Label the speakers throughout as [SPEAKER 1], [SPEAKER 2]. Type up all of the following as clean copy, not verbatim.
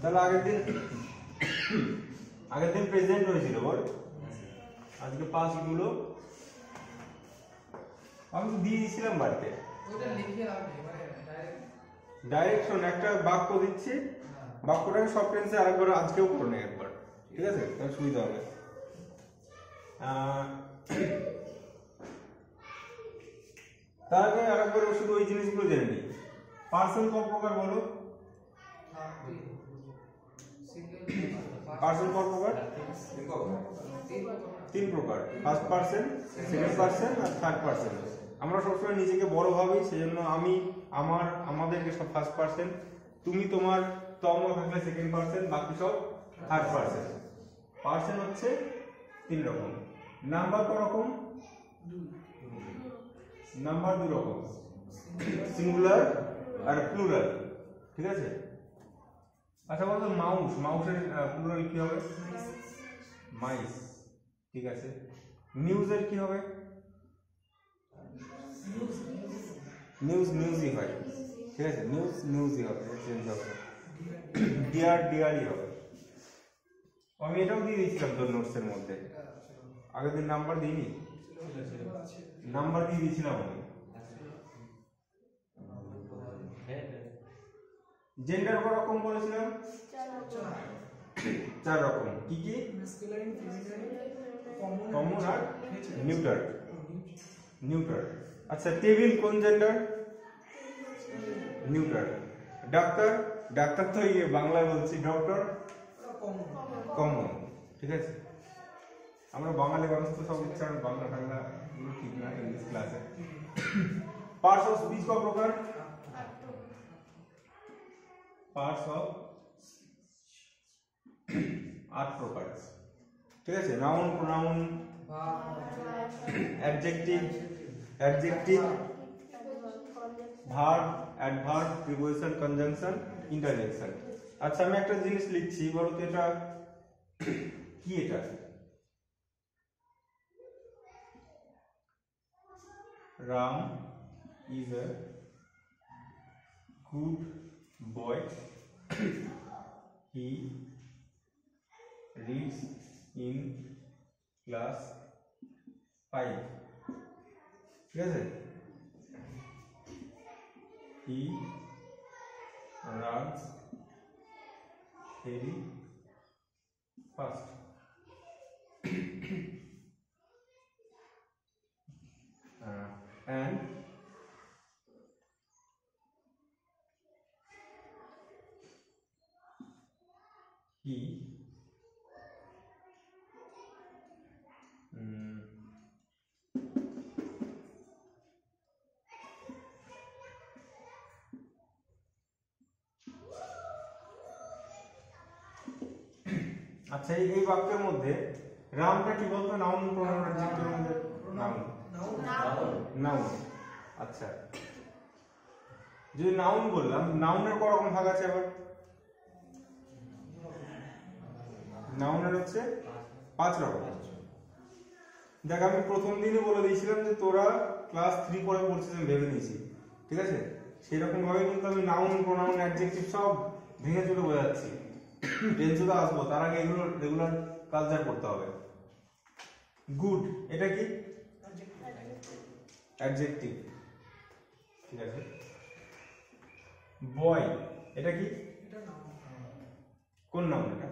[SPEAKER 1] তাহলে আগের দিন প্রেজেন্ট হয়েছিল বল, আজকে পাস্ট গুলো আমি তো দিয়ে দিয়েছিলাম বাড়িতে। ডাইরেকশন একটা বাক্য দিচ্ছি, বাক্যটাকে সব টেন্সে আরেকবার আজকেও করে নেই একবার, ঠিক আছে? তাহলে সুবিধা হবে। তার আগে আরেকবার শুধু ওই জিনিসগুলো জেনে নিই। পার্সন ক প্রকার বলো? পার্সন ক প্রকার? তিন প্রকার, ফার্স্ট পার্সন, সেকেন্ড পার্সন আর থার্ড পার্সন। আমরা সবসময় নিজেকে বড় ভাবি, সেজন্য আমি, আমার, আমাদেরকে সব ফার্স্ট পার্সন, তুমি, তোমার, তম থাকলে সেকেন্ড পার্সন, বাকি সব থার্ড পার্সন। পার্সন হচ্ছে তিন রকম। নাম্বার ক রকম? নাম্বার দু রকম, সিঙ্গুলার আর প্লুরাল, ঠিক আছে? আচ্ছা বলতো মাউস, মাউসের প্লুরাল কি হবে? মাইস, ঠিক আছে। নিউজের কি হবে? নিউজ, নিউজই হয়, ঠিক আছে? নিউজ, নিউজই হবে, চেঞ্জ হবে। ডিয়ার, ডিয়ারই হবে। আমি এটাও দিয়ে দিয়েছিলাম তোর নোটসের মধ্যে, আগের দিন নাম্বার দিইনি, নাম্বার দিয়ে দিয়েছিলাম আমি। জেন্ডার ক রকম বলেছিলাম? চার রকম। কি কি? কমন আর নিউট্রাল। নিউট্রাল। আচ্ছা টেবিল কোন জেন্ডার? নিউট্রাল। ডাক্তার, ডাক্তার তো এই বাংলায় বলছি, ডক্টর কমন, ঠিক আছে? আমরা বাঙালি মানুষ তো সব উচ্চারণ বাংলা টাংলা গুলো ঠিক না ইংলিশ ক্লাসে। পার্টস অফ স্পিচ ক প্রকার? পার্টস অফ 8 প্রকার, ঠিক আছে? Noun, pronoun, adjective, verb, adverb, preposition, conjunction, interjection. আচ্ছা আমি একটা জিনিস লিখছি, বলো তো এটা কি? এটা Ram is a good boy, he reads in class 5, ঠিক আছে? he runs very fast, and he আচ্ছা এই বাক্যের মধ্যে রামটা কি বলতো? নাউন, প্রোনাউন, অ্যাডজেক্টিভের মধ্যে? Noun, noun. আচ্ছা যদি নাউন বললাম, নাউনের ক রকম ভাগ আছে আবার? নাউনের হচ্ছে 5 রকম। দেখ আমি প্রথম দিনই বলে দিয়েছিলাম যে তোরা ক্লাস 3 পরে পড়ছিস, আমি ভেবে নিয়েছি, ঠিক আছে? সেরকম ভাবে কিন্তু আমি নাউন, প্রোনাউন, অ্যাডজেক্টিভ সব ভেঙে চুরে বোঝাচ্ছি। টেন্সে তো আসবো, তার আগে এগুলো রেগুলার কালচার করতে হবে। গুড এটা কি? অ্যাডজেক্টিভ, ঠিক আছে। বয় এটা কি? কোন নাউন? এটা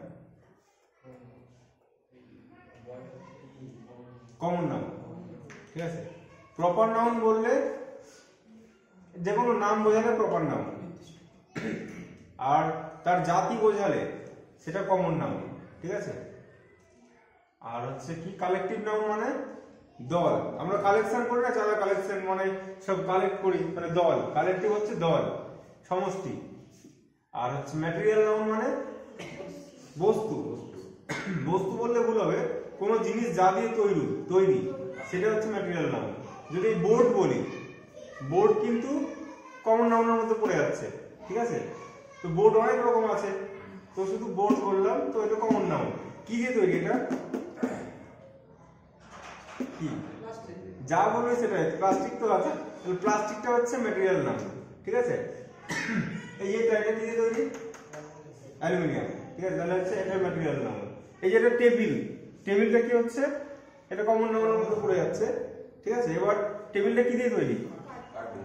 [SPEAKER 1] কমন নাউন, ঠিক আছে। প্রপার নাউন বললে যে কোনো নাম বোঝালে প্রপার নাউন, আর তার জাতি বোঝালে সেটা কমন নাউন, ঠিক আছে। আর হচ্ছে কি কালেকটিভ নাউন মানে দল। আমরা কালেকশন করি না, চাঁদা কালেকশন মানে সব কালেক্ট করি, মানে দল। কালেকটিভ হচ্ছে দল, সমষ্টি। আর হচ্ছে ম্যাটেরিয়াল নাউন মানে বস্তু। বস্তু বললে ভুল হবে, কোনো জিনিস যা দিয়ে তৈরি সেটা হচ্ছে ম্যাটেরিয়াল নাউন। যদি বোর্ড বলি, বোর্ড কিন্তু কমন নাউনের মধ্যে পড়ে যাচ্ছে, ঠিক আছে। তো বোর্ড অনেক রকম আছে, তো শুধু বোর্ড বললাম তো এটা কমন নাউন। কি দিয়ে তৈরি? এটা কি? যা বলবে সেটাই। প্লাস্টিক তো আছে, তাহলে প্লাস্টিকটা হচ্ছে ম্যাটেরিয়াল নাউন, ঠিক আছে। এই এটা কি দিয়ে তৈরি? অ্যালুমিনিয়াম, ঠিক আছে, তাহলে হচ্ছে এটা ম্যাটেরিয়াল নাউন। এই যে এটা টেবিল, টেবিলটা কি হচ্ছে, এটা কমন নাউনের মধ্যে পড়ে যাচ্ছে, ঠিক আছে। এবার টেবিলটা কি দিয়ে তৈরি,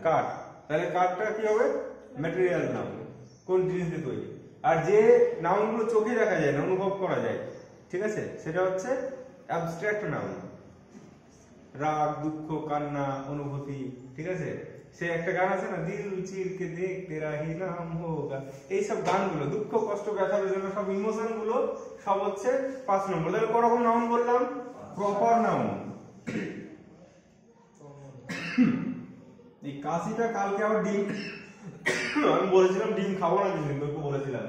[SPEAKER 1] কাঠ, তাহলে কাঠটা কি হবে, ম্যাটেরিয়াল নাউন, কোন জিনিস দিয়ে তৈরি। আর যে নাউনগুলো চোখে দেখা যায় না, অনুভব করা যায়, ঠিক আছে, সেটা হচ্ছে অ্যাবস্ট্রাক্ট নাউন। রাগ, দুঃখ, কান্না, অনুভূতি, ঠিক আছে। সে একটা গান আছে না, দিল চিরকে দেখ তেরা হি নাম হোগা, এইসব গানগুলো দুঃখ কষ্ট ব্যথার জন্য সব ইমোশন গুলো সব হচ্ছে 5 নম্বর। তাহলে করকম নাউন বললাম, প্রপার নাউন। এই কাশিটা কালকে আবার ডিম আমি বলেছিলাম ডিম খাবো না, কিন্তু বলেছিলাম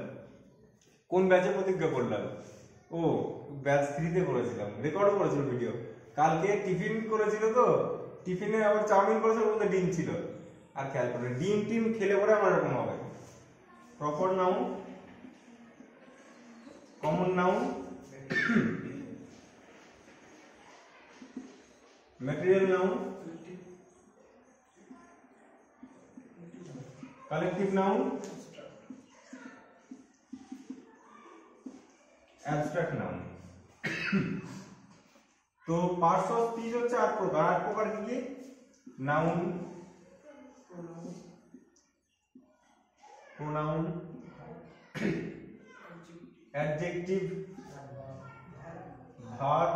[SPEAKER 1] কোন ব্যাচে প্রতিজ্ঞা করলাম, ও ব্যাচ 3 তে করেছিলাম, রেকর্ড করেছিল ভিডিও। কালকে টিফিন করেছিল, তো টিফিনে আবার চাউমিন করেছিল, ওর মধ্যে ডিম ছিল। আর খেয়াল করে ডিম টিম খেলে পরে আমার এরকম হবে। Proper noun, common noun, material noun, collective noun, abstract noun. তো পার্টস অফ স্পিচ হচ্ছে 8 প্রকার। 8 প্রকার কি কি, noun, pronoun, adjective, verb,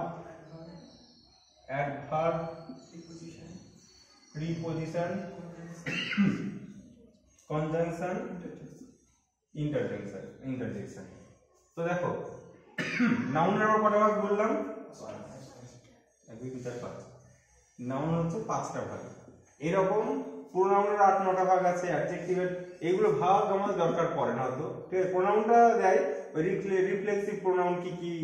[SPEAKER 1] adverb, preposition, conjunction, interjection. তো দেখো নাউনের আবার কটা ভাগ বললাম, 1 2 3 4 5। নাউন হচ্ছে 5টা ভাগ। এরকম প্রোনাউনের 8-9টা ভাগ আছে, অ্যাডজেক্টিভের এইগুলো ভাগ আমাদের দরকার পড়ে না হয়তো, ঠিক আছে। প্রোনাউনটা দেয় ওই রিফ্লেক্সিভ প্রোনাউন কি কি,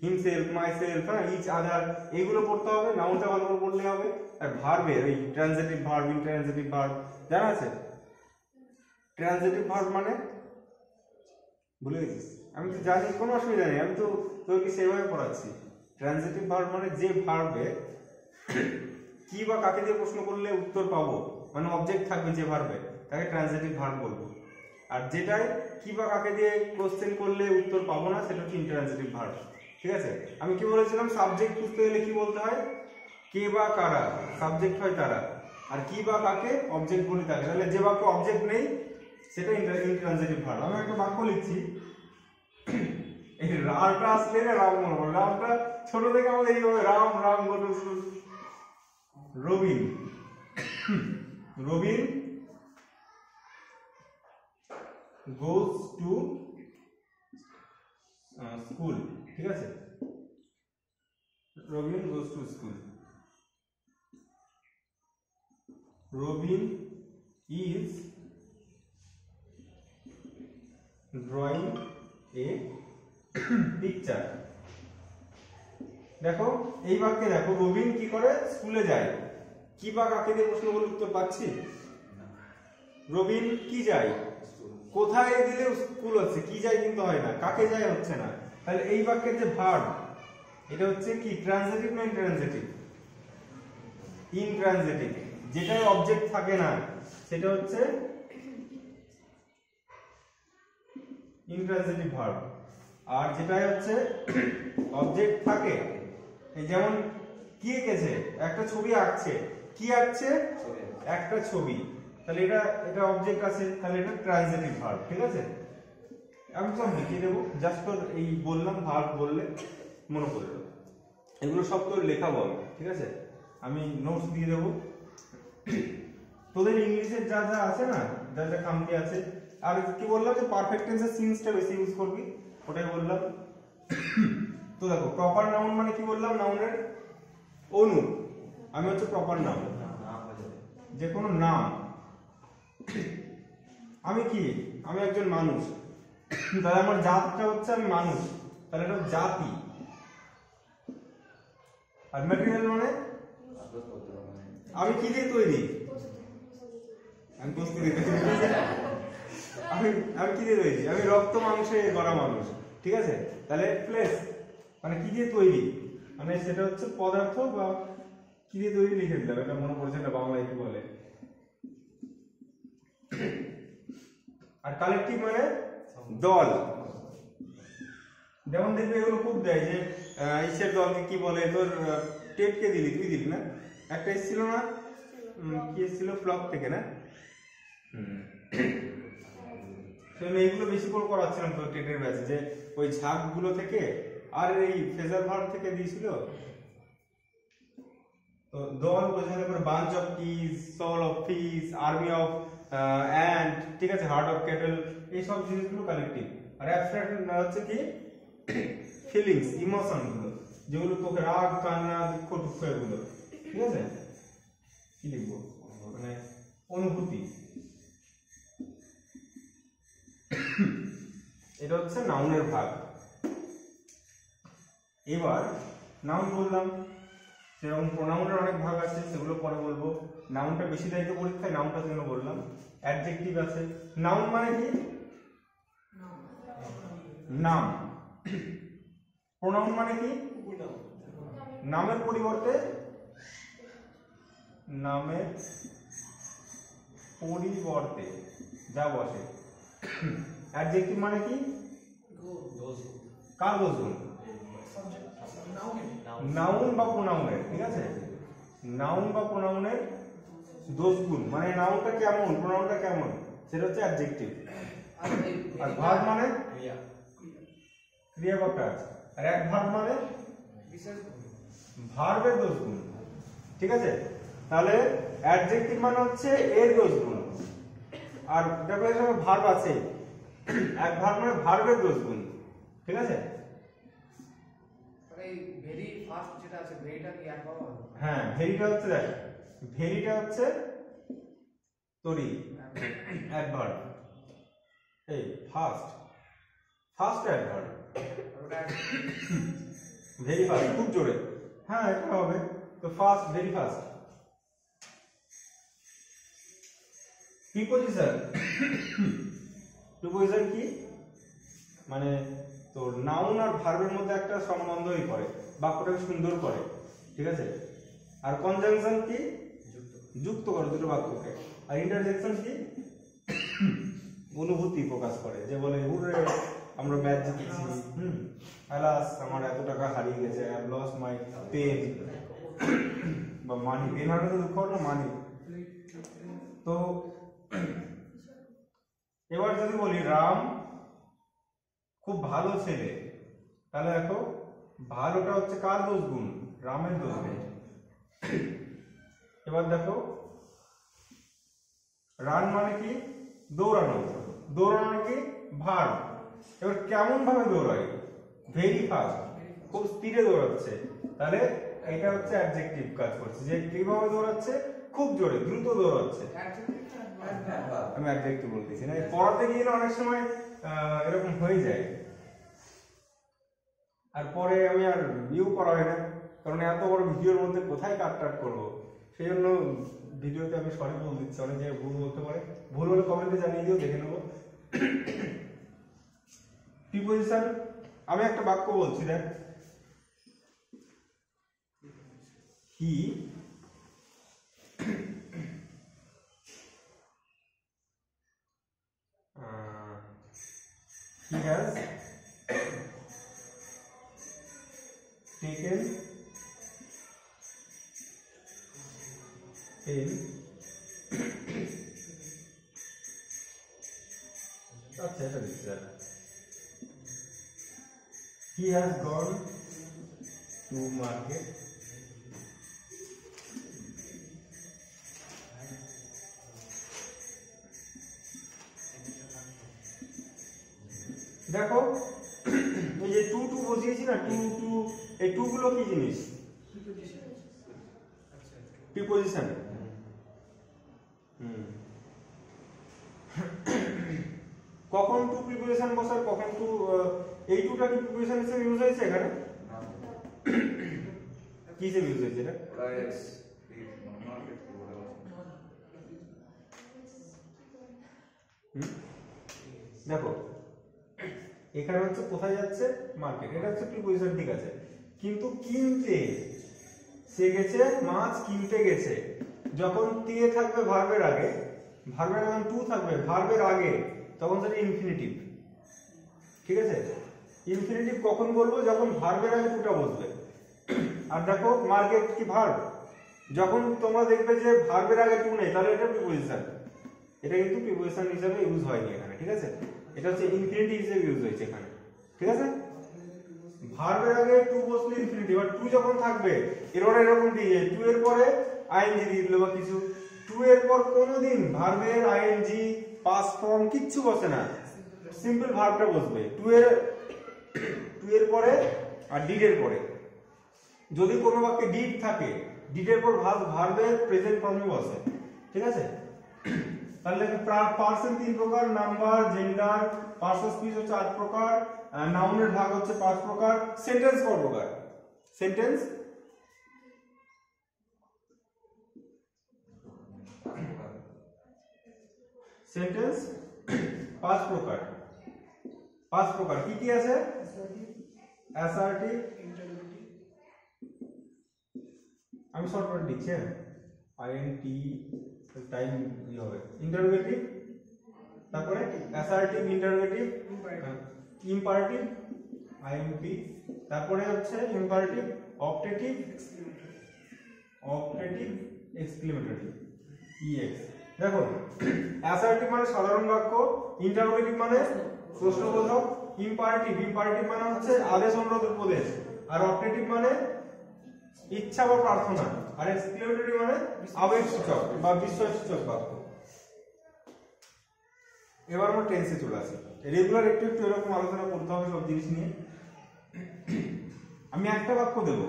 [SPEAKER 1] হিমসেলফ, মাইসেলফ, হ্যাঁ, ইচ আদার, এইগুলো পড়তে হবে, নাউনটা ভালো করে পড়লে হবে। আর ভার্বের ওই ট্রানজিটিভ ভার্ব, ইন্ট্রানজিটিভ ভার্ব জানা আছে। ট্রানজিটিভ ভার্ব মানে ভুলে গেছিস, আমি তো জানি, কোনো অসুবিধা নেই, আমি তো তোকে সেভাবে পড়াচ্ছি। ট্রানজিটিভ ভার্ব মানে যে ভার্বে কি বা কাকে দিয়ে প্রশ্ন করলে উত্তর পাবো, মানে অবজেক্ট থাকবে যে ভার্বে, তাকে ট্রানজিটিভ ভার্ব বলবো। আর যেটাই কি বা কাকে দিয়ে কোশ্চেন করলে উত্তর পাবো না, সেটা হচ্ছে ইন্ট্রানজিটিভ ভার্ব, ঠিক আছে। আমি কি বলেছিলাম, সাবজেক্ট খুঁজতে গেলে কি বলতে হয়, কে বা কারা, সাবজেক্ট হয় তারা, আর কি বা কাকে অবজেক্ট বলি তাকে। তাহলে যে বাক্য অবজেক্ট নেই সেটা ইন্ট্রানজিটিভ ভার্ব। আমি একটা বাক্য লিখছি, এই রামটা আসলে না, রাম মনে পড়ে, রামটা ছোট থেকে আমাদের এইভাবে রাম রাম বলে, Robin, Robin goes to school, ঠিক আছে, Robin goes to school, Robin is drawing a picture। দেখো এই বাক্যে দেখো রবিন কি করে, স্কুলে যায়, কি বা কাকে দিয়ে প্রশ্ন করলে উত্তর পাচ্ছি, রবিন কি যায়, কোথায় দিলে স্কুল হচ্ছে, কি যায় কিন্তু হয় না, কাকে যায় হচ্ছে না। তাহলে এই বাক্যের যে ভার্ব, এটা হচ্ছে কি, ট্রানজিটিভ না ইন্ট্রানজিটিভ, ইন্ট্রানজিটিভ। যেটাই অবজেক্ট থাকে না সেটা হচ্ছে ইন্ট্রানজিটিভ ভার্ব। আর যেটাই হচ্ছে অবজেক্ট থাকে, এই যেমন কি এঁকেছে, একটা ছবি আঁকছে, কি আঁকছে, একটা ছবি, তাহলে এটা অবজেক্ট আছে, তাহলে এটা ট্রানজিটিভ ভার্ব, ঠিক আছে। আমি সব লিখে দেবো, জাস্ট তোর এই বললাম ভার্ব বললে মনে পড়ে যাবে, এগুলো সব তোর লেখাবো আমি, ঠিক আছে, আমি নোটস দিয়ে দেবো। তোদের ইংলিশের যা যা আছে না, যা যা খামতি আছে, আর কি বললাম যে পারফেক্ট টেন্সের সিন্সটা বেশি ইউজ করবি, ওটাই বললাম। তো দেখো প্রপার নাউন মানে কি বললাম, নাউনের অনু, আমি হচ্ছে প্রপার নাউন, যে কোনো নাম। আমি কি, আমি একজন মানুষ, তাহলে আমার জাতটা হচ্ছে আমি মানুষ, তাহলে এটা জাতি। আর ম্যাটেরিয়াল মানে আমি কি দিয়ে তৈরি, আমি বস্তু দিয়ে আমি কি দিয়ে তৈরি, আমি রক্ত মাংসে গড়া মানুষ, ঠিক আছে। তাহলে ফ্লেশ মানে কি দিয়ে তৈরি, মানে সেটা হচ্ছে পদার্থ বা কি দিয়ে তৈরি লিখে দিলাম, এটা মনে পড়ছে না বাংলায় কি বলে। আর কালেকটিভ মানে দল, যেমন দেখবে এগুলো খুব দেয় যে ইসের দলকে কি বলে তোর টেপকে দিলি, তুই দিলি না একটা এসেছিল না, কি এসেছিল ফ্লক থেকে না, এইগুলো বেশি করে করাচ্ছিলাম তো টেটের ব্যাচে, যে ওই ঝাঁকগুলো থেকে আর এই ফেজার ভার্ব থেকে দিয়েছিল। তো দল বোঝালে পরে bunch of keys, shoal of fish, army of ants, ঠিক আছে, হার্ট অফ ক্যাটেল, এই সব জিনিসগুলো কালেক্টিভ। আর অ্যাবস্ট্রাক্ট হচ্ছে কি ফিলিংস, ইমোশন গুলো, যেগুলো তোকে রাগ, কান্না, দুঃখ, দুঃখ এগুলো, ঠিক আছে, কি লিখবো মানে অনুভূতি। এটা হচ্ছে নাউনের ভাগ। এবার নাউন বললাম, সেরকম প্রোনাউনের অনেক ভাগ আছে, সেগুলো পরে বলবো। নাউনটা বেশি দায়িত্ব পরীক্ষায়, নাউনটা জন্য বললাম। অ্যাডজেক্টিভ আছে। নাউন মানে কি? নাম। প্রোনাউন মানে কি? নামের পরিবর্তে, নামের পরিবর্তে যা বসে। অ্যাডজেক্টিভ মানে কি? কার দোষগুণ? নাউন বা প্রোনাউনের, ঠিক আছে, নাউন বা প্রোনাউনের দোষগুণ, মানে নাউনটা কেমন, প্রোনাউনটা কেমন, সেটা হচ্ছে অ্যাডজেক্টিভ। আর ভার্ব মানে ক্রিয়া বা কাজ। আর অ্যাডভার্ব মানে ভার্বের দোষগুণ, ঠিক আছে। তাহলে অ্যাডজেক্টিভ মানে হচ্ছে এর দোষগুণ, আর দেখো এর সঙ্গে ভার্ব আছে, অ্যাডভার্ব মানে ভার্বের দোষগুণ, ঠিক আছে।
[SPEAKER 2] ভেরি ফাস্ট যেটা আছে, ভেরিটা কি অ্যাডভার্ব হবে?
[SPEAKER 1] হ্যাঁ, ভেরিটা হচ্ছে, দেখ ভেরিটা হচ্ছে তরি, অ্যাডভার্ব। এই fast, fast adverb. Very fast, খুব জোরে, হ্যাঁ এটা হবে তো, fast, very fast. Preposition, preposition কি মানে তোর নাউন আর ভার্বের মধ্যে একটা সম্বন্ধই করে, বাক্যটাকে সুন্দর করে, ঠিক আছে। আর কনজাংশন কি? যুক্ত করে দুটো বাক্যকে। আর ইন্টারজেকশন কি? অনুভূতি প্রকাশ করে, যে বলে হুররে আমরা ম্যাচ জিতেছি, আলাস আমার এত টাকা হারিয়ে গেছে, I have lost my pen, বা মানি, পেন মানে তো দুঃখ না, মানি। তো এবার যদি বলি রাম খুব ভালো ছেলে, তাহলে দেখো ভালোটা হচ্ছে কার দোষ গুণ? রামের দোষ গুণ। এবার দেখো রান মানে কি? দৌড়ানো, দৌড়ানো কি? ভার্ব। এবার কেমন ভাবে দৌড়ায়? ভেরি ফাস্ট, খুব স্পিডে দৌড়াচ্ছে, তাহলে এটা হচ্ছে অ্যাডজেক্টিভ কাজ করছে, যে কিভাবে দৌড়াচ্ছে, খুব জোরে দ্রুত দৌড়াচ্ছে। আমি অ্যাডজেক্টিভ বলতেছি না, পড়াতে গিয়ে না অনেক সময় এরকম হয়ে যায়, আর পরে আমি আর ভিউ করা হয় না, কারণ এত বড় ভিডিওর মধ্যে কোথায় কাট টাট করবো, সেই জন্য ভিডিওতে আমি সরি বলে দিচ্ছি, অনেক জায়গায় ভুল বলতে পারে, ভুল হলে কমেন্টে জানিয়ে দিও, দেখে নেবো। প্রিপোজিশন, আমি একটা বাক্য বলছি, দেখ হি has taken in আচ্ছা এটা দিচ্ছি, he has gone to market দেখো এই যে টু টু বসিয়েছি না, টু টু, এই টু গুলো কি জিনিস? প্রিপোজিশন। কখন টু প্রিপোজিশন বসার, কখন টু, এই টুটা কি প্রিপোজিশন হিসেবে ইউজ হয়েছে এখানে? কি হিসেবে ইউজ হয়েছে এটা? দেখো এখানে হচ্ছে কোথায় যাচ্ছে? মার্কেট, এটা হচ্ছে প্রিপোজিশন, ঠিক আছে, কিন্তু কিনতে সে গেছে, মাছ কিনতে গেছে, যখন তে থাকবে ভার্বের আগে, ভার্বের যখন টু থাকবে ভার্বের আগে, তখন সেটা ইনফিনিটিভ, ঠিক আছে। ইনফিনিটিভ কখন বলবো? যখন ভার্বের আগে টুটা বসবে। আর দেখো মার্কেট কি ভার্ব, যখন তোমরা দেখবে যে ভার্বের আগে টু নেই তাহলে এটা প্রিপোজিশন, এটা কিন্তু প্রিপোজিশন হিসেবে ইউজ হয়নি এখানে, ঠিক আছে? এটা হচ্ছে ইনফিনিটিভ হিসেবে ইউজ হয়েছে এখানে, ঠিক আছে? ভার্বের আগে টু বসলে ইনফিনিটিভ, আর টু যখন থাকবে এরকম দিয়ে টু এর পরে আইএনজি দিয়ে দিল বা কিছু, টু এর পর কোনোদিন ভার্বের আইএনজি পাস্ট ফর্ম কিচ্ছু বসে না, সিম্পল ভার্বটা বসবে টু এর পরে আর ডিড এর পরে। যদি কোনো বাক্যে ডিড থাকে, ডিডের পর ভার্বের প্রেজেন্ট ফর্মে বসে, ঠিক আছে? তাহলে পার্সন 3 প্রকার, number, gender, parts of speech হচ্ছে 8 প্রকার, নাউনের ভাগ হচ্ছে 5 প্রকার, সেন্টেন্স 4 প্রকার। সেন্টেন্স 5 প্রকার। 5 প্রকার কি কি আছে? অ্যাসার্টিভ, আমি শর্ট করে দিচ্ছি, আইএনটি টাইম ই হবে, ইন্টারোগেটিভ, তারপরে অ্যাসার্টিভ, ইন্টারোগেটিভ, ইম্পারেটিভ, আইএমপি, তারপরে হচ্ছে ইম্পারেটিভ, অপটেটিভ, এক্সক্লেমেটরি, ইএক্স। দেখো অ্যাসার্টিভ মানে সাধারণ বাক্য, ইন্টারোগেটিভ মানে প্রশ্নবোধক, ইম্পারেটিভ মানে হচ্ছে আদেশ অনুরোধ উপদেশ, আর অপটেটিভ মানে ইচ্ছা বা প্রার্থনা, আর এক্সক্লেমেটরি মানে আবেগসূচক বা বিস্ময়সূচক বাক্য। এবার আমরা টেন্সে চলে আসি। রেগুলার একটু একটু এরকম আলোচনা করতে হবে সব জিনিস নিয়ে। আমি একটা বাক্য দেব,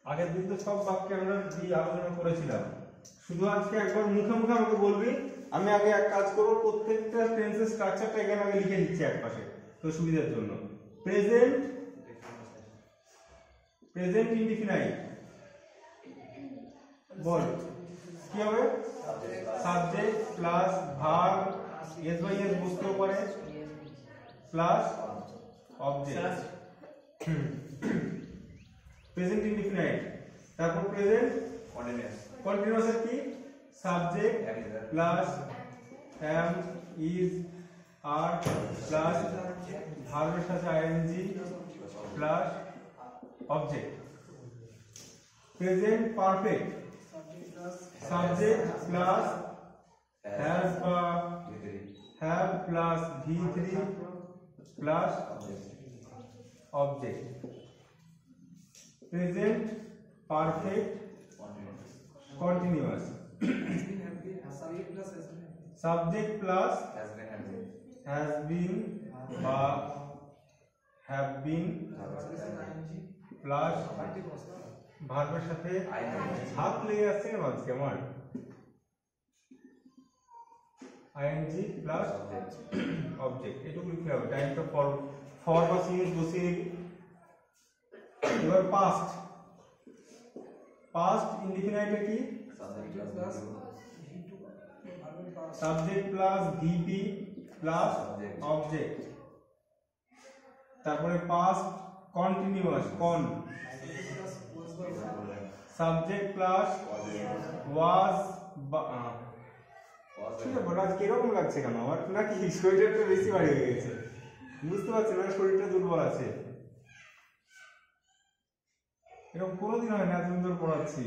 [SPEAKER 1] আগের দিন তো সব বাক্যে আমরা দিয়ে আলোচনা করেছিলাম, শুধু আজকে একবার মুখে মুখে আমাকে বলবি। আমি আগে এক কাজ করব, প্রত্যেকটা টেন্সের স্ট্রাকচারটা এখানে আগে লিখে দিচ্ছি এক পাশে তো সুবিধার জন্য। প্রেজেন্ট ইনডিফিনাইট বল কি হবে? Subject plus verb, S by S বসতেও পারে, প্লাস অবজেক্ট। প্রেজেন্ট ইনডিফিনাইট, তারপর প্রেজেন্ট কন্টিনিউয়াস এর কি? Subject plus am, is, are plus ভার্বের সাথে ING plus object. Present perfect, subject plus have plus v3 plus object. Present perfect continuous, subject plus has been বা have been plus ভার্বের সাথে হাত লেগে আসছে কেন আজকে আমার, আইএনজি প্লাস অবজেক্ট। এটুকু লিখতে হবে, টাইমটা ফর বা সিরিজ বসিয়ে নিবি। এবার পাস্ট ইনডিফিনাইটে কি? Subject plus VP plus object. তারপরে পাস্ট কন্টিনিউয়াস, কন, সাবজেক্ট প্লাস ওয়াজ। ঠিক আছে, আজকে এরকম লাগছে কেন আমার? নাকি শরীরটা বেশি ভারী হয়ে গেছে? বুঝতে পারছি না, শরীরটা দুর্বল আছে। এরকম কোনোদিন হয় না, এতদিন ধরে পড়াচ্ছি।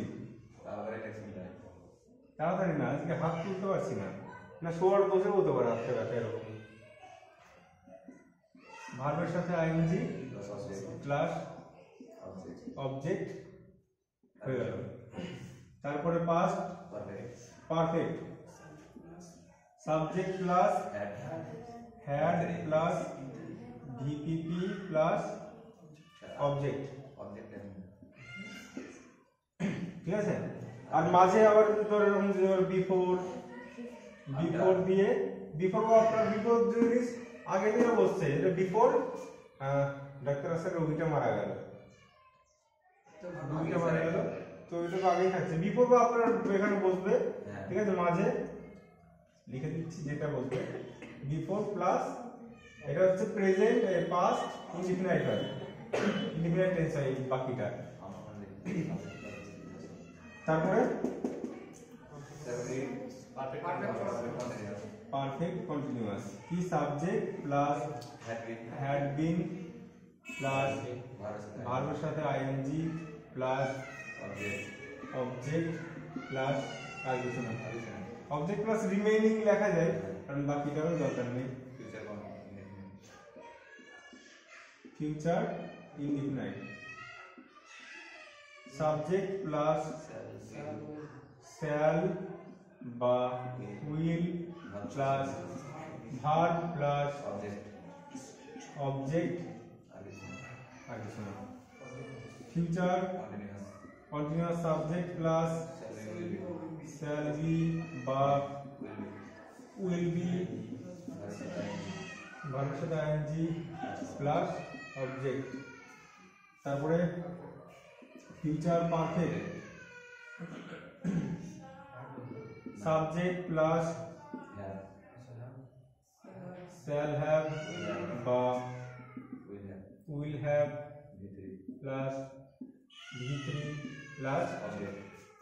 [SPEAKER 1] তাড়াতাড়ি না, আজকে হাত তুলতে পারছি না, না শোয়ার বসে হতে পারে হাতটা ব্যথা এরকম। ভার্বের সাথে আইএনজি প্লাস অবজেক্ট হয়ে গেল। তারপরে past perfect, subject plus had plus VPP plus object. ঠিক আছে, আর মাঝে আবার বিফোর দিয়ে, বিফোর বা আপনার বিফোর জিনিস আগে দিনে বসছে, এটা বিফোর ডাক্তার আসলে রোগীটা মারা গেল, তো এটা তো আগেই থাকছে। বিফোর বা আপনার এখানে বসবে, ঠিক আছে, মাঝে লিখে দিচ্ছি যেটা বসবে বিফোর প্লাস, এটা হচ্ছে present past indefinite verb, indefinite tense হয় এই বাকিটা। তারপরে পারফেক্ট কন্টিনিউয়াস কি subject plus had been plus ভার্বের সাথে আইএনজি প্লাস অবজেক্ট প্লাস আলোচনা। অবজেক্ট প্লাস রিমেইনিং লেখা যায় কারণ বাকিটারও দরকার নেই। Future indefinite subject plus shall বা will plus verb plus object আলোচনা। Future continuous subject plus shall be বা will be ভার্বের সাথে আইএনজি প্লাস অবজেক্ট। তারপরে future perfect subject plus shall have বা will have plus V3 plus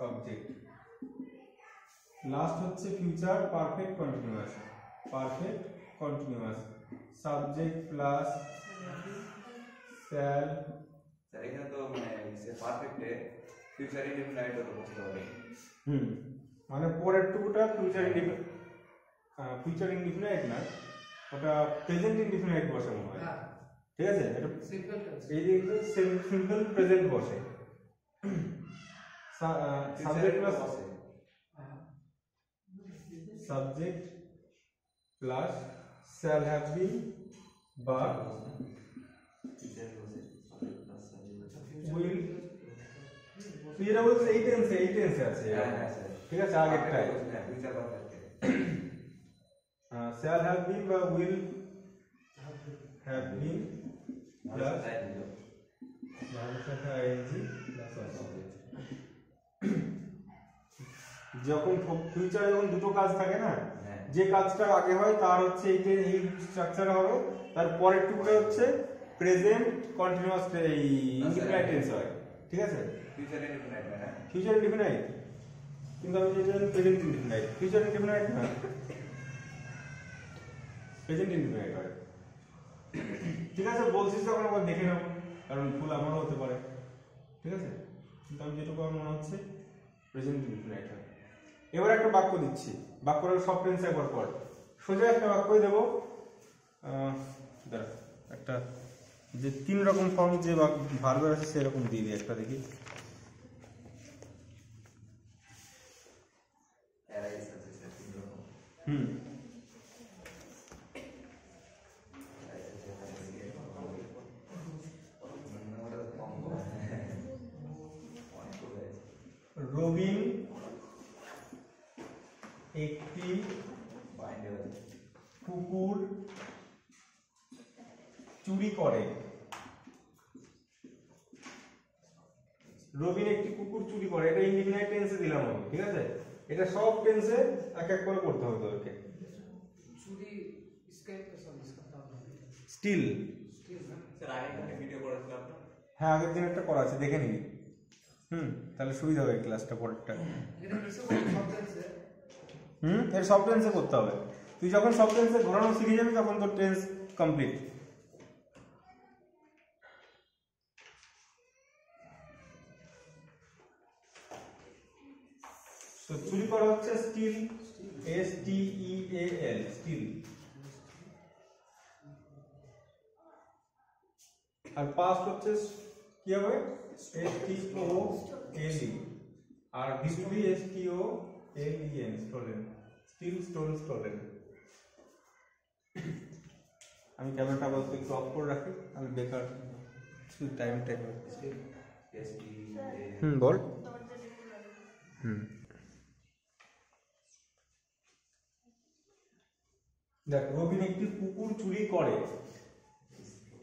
[SPEAKER 1] object. Last হচ্ছে future perfect continuous. Perfect continuous subject plus shall.
[SPEAKER 3] Sir এখানে তো মানে সে পারফেক্টে future indefinite হতে বসতে হবে।
[SPEAKER 1] মানে পরের টুকুটা ফিউচার ইনডিফিনাইট না, ওটা প্রেজেন্ট ইনডিফিনাইট বসে মনে হয়। ঠিক আছে, এটা
[SPEAKER 2] সিম্পল টেন্স।
[SPEAKER 1] এই যে সিম্পল প্রেজেন্ট বসে। Subject plus subject plus shall have been বা will এটা বলতে এই টেন্সে আছে। ঠিক আছে, আগেরটাই shall have been বা will have been plus ভার্বের সাথে আইএনজি প্লাস অবজেক্ট। যখন ফিউচারে যখন দুটো কাজ থাকে না, যে কাজটা আগে হয় তার হচ্ছে এই স্ট্রাকচার হবে, তার পরের টুকটা হচ্ছে প্রেজেন্ট কন্টিনিউয়াস এই ইনডিফিনাইট টেন্স হয়। ঠিক আছে,
[SPEAKER 3] ফিউচার ইনডিফিনাইট না,
[SPEAKER 1] ফিউচার ইনডিফিনাইট, কিন্তু আমি যেটা প্রেজেন্ট ইনডিফিনাইট। ফিউচার ইনডিফিনাইট না, প্রেজেন্ট ইনডিফিনাইট হয়। ঠিক আছে, বলছিস তখন আবার দেখে নাও, কারণ ভুল আমারও হতে পারে। ঠিক আছে, কিন্তু আমি যেটুকু আমার মনে হচ্ছে প্রেজেন্ট ইনডিফিনাইট হয়। এবার একটা বাক্য দিচ্ছি, বাক্যটার সব টেন্স একবার পর। সোজা একটা বাক্যই দেবো, একটা যে 3 রকম ফর্ম যে ভার্বের আছে সেরকম দিয়ে দিই একটা, দেখি। রবিন একটি কুকুর চুরি করে। রবিন একটি কুকুর চুরি করে, এটা ইনডিফিনাইট টেন্সে দিলাম আমি। ঠিক আছে, এটা সব টেন্সে এক এক করে করতে হবে তোদেরকে।
[SPEAKER 2] চুরি
[SPEAKER 1] স্টিল,
[SPEAKER 3] স্যার আগে একটা ভিডিও করেছিলাম না?
[SPEAKER 1] হ্যাঁ আগের দিন একটা করা আছে, দেখে নিবি। তাহলে সুবিধা হবে ক্লাসটা পরেরটা। এর সব টেন্সে করতে হবে। তুই যখন সব টেন্সে ঘোরানো শিখে যাবি তখন তোর টেন্স কমপ্লিট। তো চুরি করা হচ্ছে স্টিল, STEAL, স্টিল। আর পাস্ট হচ্ছে কি হবে? STOLE, আর হিস্টরি STOLEN, stolen. Steal, stole, stolen. আমি ক্যামেরাটা আপাতত একটু অফ করে রাখি, আমি বেকার টাইম বল। দেখ, রবিন একটি কুকুর চুরি করে,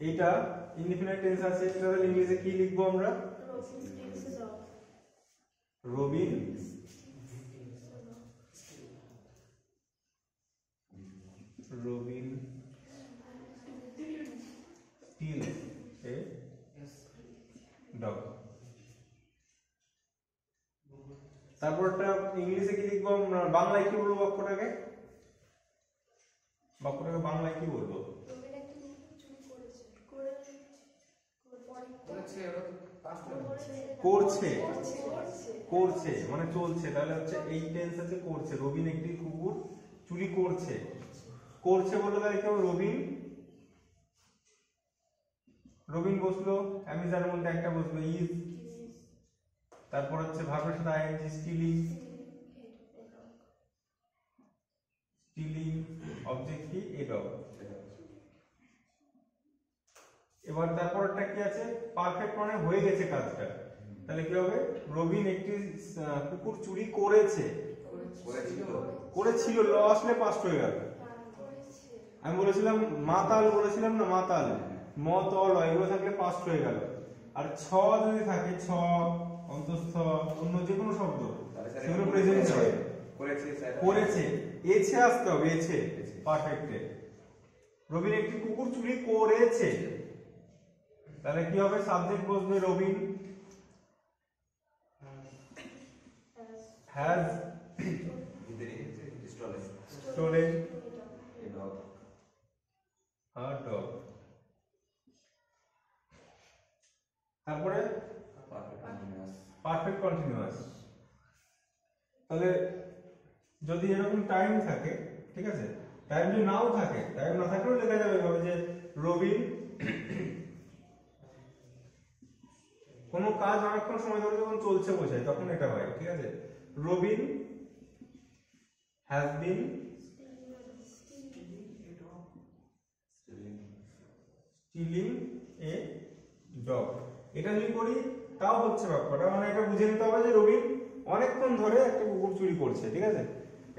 [SPEAKER 1] এইটা ইনডিফিনাইট টেন্স আছে। এটা তাহলে ইংলিশে কি লিখবো আমরা? Robin steal dog. তারপরটা ইংলিশে কি লিখবো, বাংলায় কি বলবো বাক্যটাকে? বাক্যটাকে বাংলায় কি বলবো?
[SPEAKER 4] রবিন একটি কুকুর চুরি করেছে।
[SPEAKER 2] করেছে, ওরা তো past tense।
[SPEAKER 1] করছে,
[SPEAKER 4] করছে।
[SPEAKER 1] করছে মানে চলছে, তাহলে হচ্ছে এই টেন্স আছে করছে। রবিন একটি কুকুর চুরি করছে, করছে বলতে তাহলে কি হবে? রবিন, রবিন বসলো, অ্যামিজার মধ্যে একটা বসলো ইজ, তারপর হচ্ছে ভার্বের সাথে আইএনজি, স্টিলিং, স্টিলিং অবজেক্ট কি? A dog. এবার তারপরটা কি আছে? পারফেক্ট মানে হয়ে গেছে কাজটা, তাহলে কি হবে? রবিন একটি কুকুর চুরি করেছে, করেছিল, ল আসলে পাস্ট হয়ে গেল। আমি বলেছিলাম মাতাল, বলেছিলাম না মাতাল, ম ত ল এগুলো থাকলে পাস্ট হয়ে গেল। আর ছ যদি থাকে, ছ অন্তঃস্থ অন্য যে কোনো শব্দ সেগুলো প্রেজেন্ট হয়। করেছে, এছে আসতে হবে, এছে পারফেক্টে। রবিন একটি কুকুর চুরি করেছে, তাহলে কি হবে? সাবজেক্ট বসবে Robin, has stolen a dog। তারপরে পারফেক্ট কন্টিনিউয়াস। তাহলে যদি এরকম টাইম থাকে, ঠিক আছে, টাইম যদি নাও থাকে, টাইম না থাকলেও লেখা যাবে এভাবে যে রবিন কোনো কাজ অনেকক্ষণ সময় ধরে যখন চলছে বোঝায় তখন এটা হয়, ঠিক আছে। Robin has been stealing a dog. এটা যদি করি তাও হচ্ছে বাক্যটা, মানে এটা বুঝে নিতে হবে যে রবিন অনেকক্ষণ ধরে একটা কুকুর চুরি করছে, ঠিক আছে।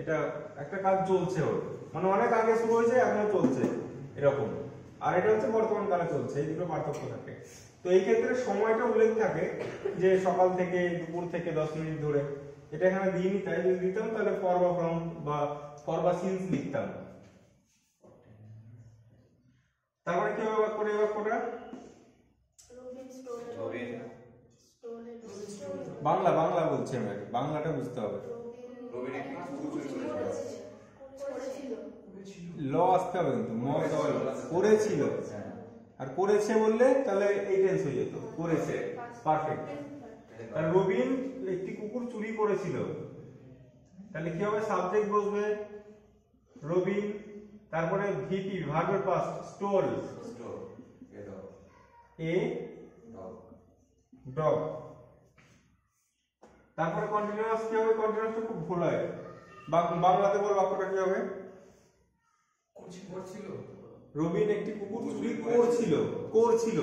[SPEAKER 1] এটা একটা কাজ চলছে ওর, মানে অনেক আগে শুরু হয়েছে এখনো চলছে এরকম। আর এটা হচ্ছে বর্তমান কালে চলছে, এই দুটো পার্থক্য থাকে। তো এই ক্ষেত্রে সময়টা উল্লেখ থাকে যে সকাল থেকে দুপুর থেকে 10 মিনিট ধরে, এটা এখানে দিইনি, তাই যদি দিতাম তাহলে ফর বা ফ্রম বা ফর বা সিন্স লিখতাম। তারপরে কি হবে বাক্যটা? এই বাক্যটা বাংলা, বাংলা বলছি আমি, বাংলাটা বুঝতে হবে। ল আসতে হবে কিন্তু, ম করেছিল, আর করেছে বললে তাহলে এই টেন্স হয়ে যেত, করেছে পারফেক্ট। আর রবিন একটি কুকুর চুরি করেছিল, তাহলে কি হবে? সাবজেক্ট বসবে রবিন, তারপরে ভিপি ভার্বের পাস্ট স্টোল এ ডগ। তারপরে কন্টিনিউয়াস কি হবে? কন্টিনিউয়াসটা খুব ভুল হয়, বাংলাতে বল বাক্যটা কি হবে?
[SPEAKER 2] করছিল,
[SPEAKER 1] রবিন একটি কুকুর চুরি করছিল, করছিল,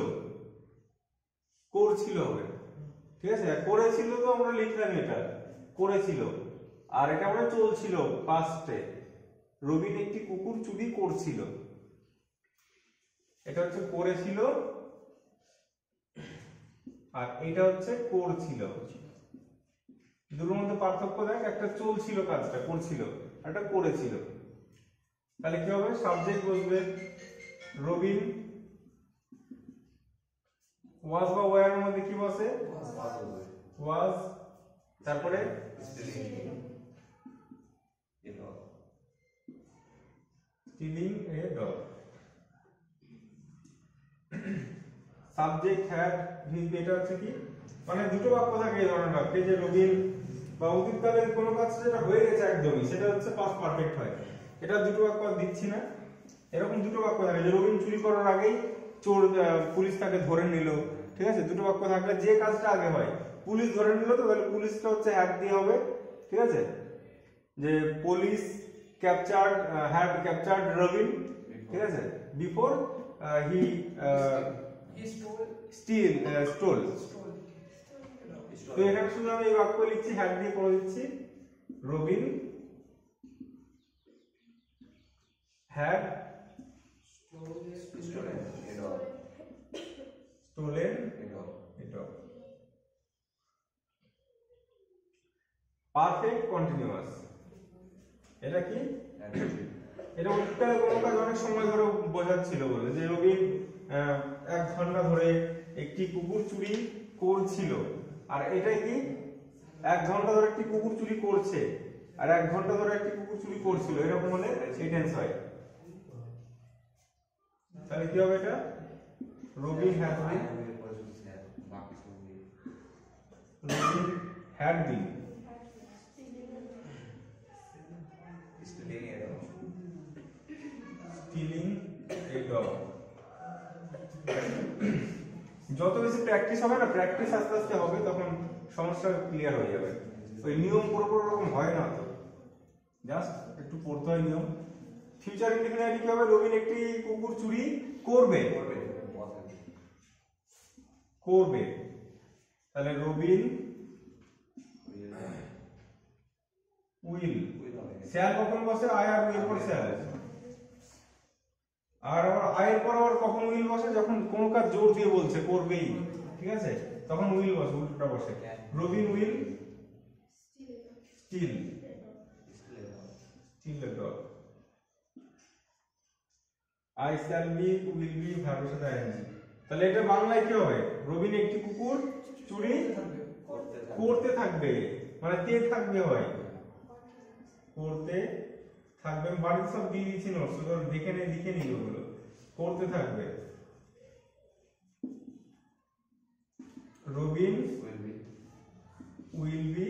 [SPEAKER 1] করছিল হবে, ঠিক আছে। করেছিল তো আমরা লিখলাম এটা করেছিল, আর এটা আমরা চলছিল পাস্টে। রবিন একটি কুকুর চুরি করছিল, এটা হচ্ছে করেছিল, আর এটা হচ্ছে করছিল। দুটোর মধ্যে পার্থক্য দেখ, একটা চলছিল কাজটা করছিল, আর একটা করেছিল। তাহলে কি হবে? সাবজেক্ট বসবে রবিন, ওয়াজ বা ওয়্যার এর মধ্যে কি বসে? ওয়াজ, তারপরে stealing a dog. Subject had ভিজ, এটা হচ্ছে কি, মানে দুটো বাক্য থাকে এই ধরনের বাক্যে, যে রবিন বা অতীতকালের কোনো কাজ যেটা হয়ে গেছে একদমই, সেটা হচ্ছে পাস্ট পারফেক্ট হয়। এটা দুটো বাক্য দিচ্ছি না, এরকম দুটো বাক্য থাকে যে রবিন চুরি করার আগেই চোর, পুলিশ তাকে ধরে নিল, ঠিক আছে। দুটো বাক্য থাকলে যে কাজটা আগে হয়, পুলিশ ধরে নিল, তো তাহলে পুলিশটা হচ্ছে হ্যাড দিয়ে হবে, ঠিক আছে। যে police captured, had captured Robin, ঠিক আছে, বিফোর হি স্টোল। তো এখানে শুধু আমি এই বাক্য লিখছি, হ্যাড দিয়ে করে দিচ্ছি, Robin had stolen a dog। Perfect continuous, এটা কি? এটা অতীতকালে কোনো কাজ অনেক সময় ধরে বোঝাচ্ছিল বলে, যে রবিন 1 ঘন্টা ধরে একটি কুকুর চুরি করছিল, আর এটাই কি 1 ঘন্টা ধরে একটি কুকুর চুরি করছে আর 1 ঘন্টা ধরে একটি কুকুর চুরি করছিল, এরকম হলে এই টেন্স হয়। তাহলে কি হবে এটা? Robin has been, Robin had been stealing a dog. যত বেশি প্র্যাকটিস হবে না, প্র্যাকটিস আস্তে আস্তে হবে, তখন সমস্যা ক্লিয়ার হয়ে যাবে। ওই নিয়ম পুরোপুরি রকম হয় না তো, জাস্ট একটু পড়তে হয় নিয়ম। ফিউচার ইনডিফিনিট কি হবে? রবিন একটি কুকুর চুরি করবে, করবে। তাহলে রবিন উইল, শ্যাল কখন বসে? আই আর উইল পর শ্যাল। আর আবার আয়ের পর আবার কখন উইল বসে? যখন কোনো কাজ জোর দিয়ে বলছে করবেই, ঠিক আছে, তখন উইল বসে, উল্টোটা বসে। Robin will steal a dog. I shall be, will be ভার্বের সাথে আইএনজি। তাহলে এটা বাংলায় কি হবে? রবিন একটি কুকুর চুরি করতে থাকবে, মানে তে থাকবে হয়, করতে থাকবে। বাড়িতে সব দিয়ে দিচ্ছি নোট, শুধু দেখে লিখে নিই ওগুলো। করতে থাকবে, Robin will be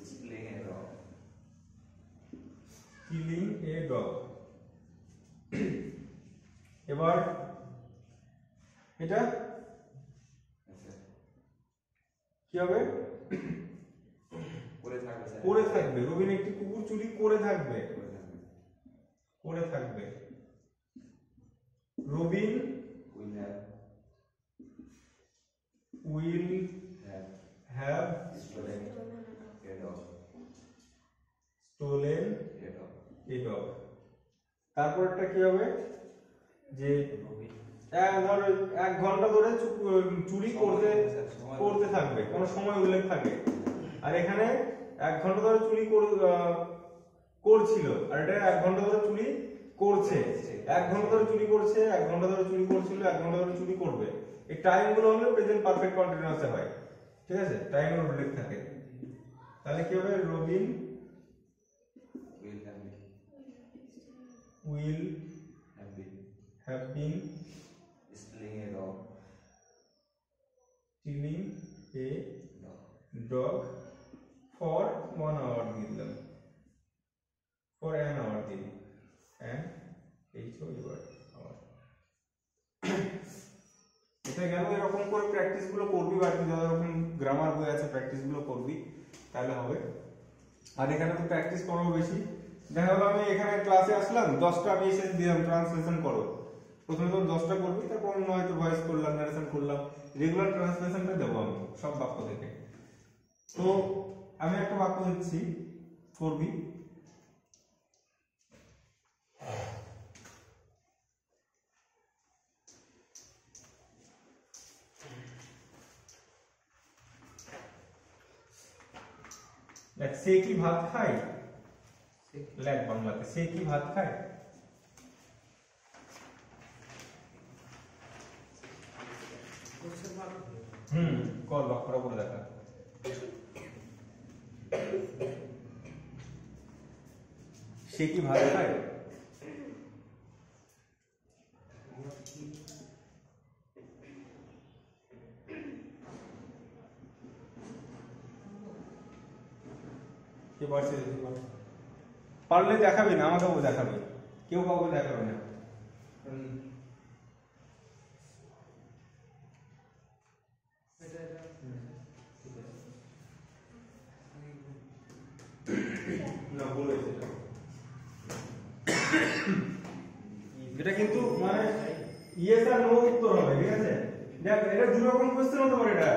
[SPEAKER 1] stealing a dog. এবার এটা কি হবে? করে থাকবে, রবিন একটি কুকুর চুরি করে থাকবে, করে থাকবে। Robin will have stolen a dog. তারপরটা কি হবে? যে ধরো 1 ঘন্টা ধরে চুরি করতে থাকবে, কোনো সময় উল্লেখ থাকে। আর এখানে 1 ঘন্টা ধরে চুরি করছিল, আর এটা 1 ঘন্টা ধরে চুরি করছে। 1 ঘন্টা ধরে চুরি করছে, 1 ঘন্টা ধরে চুরি করছিল, 1 ঘন্টা ধরে চুরি করবে। এই টাইম গুলো হলো প্রেজেন্ট পারফেক্ট কন্টিনিউয়াসে হয়, ঠিক আছে, টাইমের উল্লেখ থাকে। তাহলে কি হবে? Robin will have been stealing a dog for 1 hour দিয়ে দিলাম, for an hour দিয়ে দিই, and hour। এটা কেন এরকম করে প্র্যাকটিস গুলো করবি, বাকি যত রকম গ্রামার বই আছে প্র্যাকটিস গুলো করবি, তাহলে হবে। আর এখানে তো প্র্যাকটিস করবো বেশি। দেখা গেলো আমি এখানে ক্লাসে আসলাম, 10টা আমি এসে দিলাম ট্রান্সলেশন করো, প্রথমে তো 10টা করবি, তারপর অন্য হয়তো ভয়েস করলাম, নারেশন করলাম, রেগুলার ট্রান্সলেশনটা দেবো আমি সব বাক্য থেকে। তো আমি একটা বাক্য দিচ্ছি, করবি। সে কি ভাত খায়? লেখ বাংলাতে, সে কি ভাত খায়? কর বাক্যটা করে দেখা। সে কি ভাত খায়? কে পারছে? পারলে দেখাবে না, আমাকেও দেখাবে, কেউ কাউকে দেখাবে না। এটা কিন্তু মানে ইয়েস আর নো উত্তর হবে, ঠিক আছে। দেখ এটা দুই রকম কোশ্চেন হতে পারে। এটা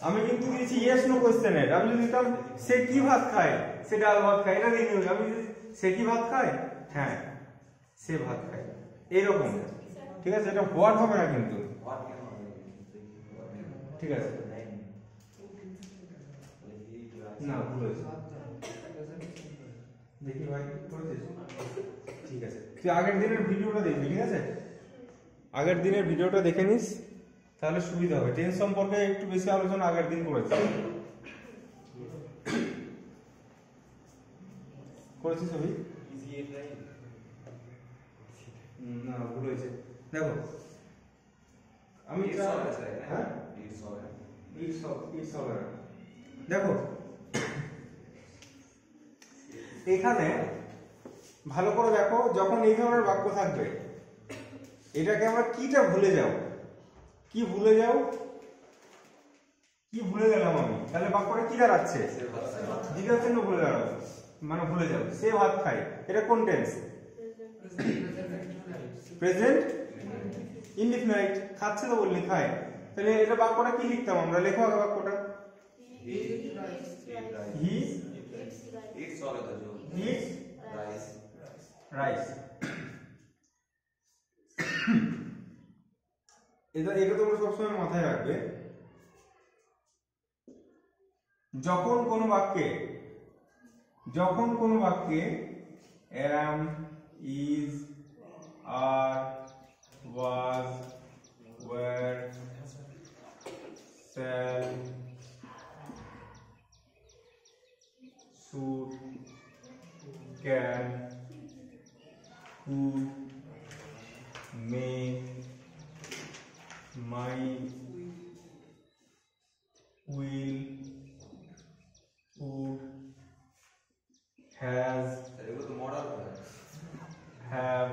[SPEAKER 1] আমি কিন্তু দিয়েছি ইয়েস নো কোশ্চেন। আমি যদি দিতাম সে কি ভাত খায়, সে ডাল ভাত খায়, এটা দিয়ে নিই। আমি সে কি ভাত খায়, হ্যাঁ সে ভাত খায়, এইরকম, ঠিক আছে। এটা হোয়াট হবে না কিন্তু, ঠিক আছে। না ভুল হয়েছে, দেখি ভাই করেছিস, ঠিক আছে। তুই আগের দিনের ভিডিওটা দেখবি, ঠিক আছে, আগের দিনের ভিডিওটা দেখে নিস। তাহলে সুবিধা হবে। টেন্স সম্পর্কে একটু বেশি আলোচনা আগের দিন করেছি। করেছি সবই? না, ভুল হয়েছে। দেখো আমি হ্যাঁ দেখো এখানে ভালো করে দেখো, যখন এই ধরনের বাক্য থাকবে এটাকে আমরা কিটা ভুলে যাও, কি ভুলে যাও, কি ভুলে গেলাম আমি, তাহলে বাক্যটা কি দাঁড়াচ্ছে? জিজ্ঞাসা চিহ্ন ভুলে দাঁড়াবো, মানে ভুলে যাও। সে ভাত খায়, এটা কোন টেন্স? Present indefinite. খাচ্ছে তো বললি, খায়, তাহলে এটা বাক্যটা কি লিখতাম আমরা? লেখো আগে বাক্যটা। হি
[SPEAKER 3] इट्स হবে তো जो
[SPEAKER 1] ইটস
[SPEAKER 3] রাইস
[SPEAKER 1] রাইস। এটা তোমরা সবসময় মাথায় রাখবে, যখন কোনো বাক্যে am, is, are, was, were, shall, should, can, could, may, might, will, would, has,
[SPEAKER 3] এগুলো তো মডাল
[SPEAKER 1] have,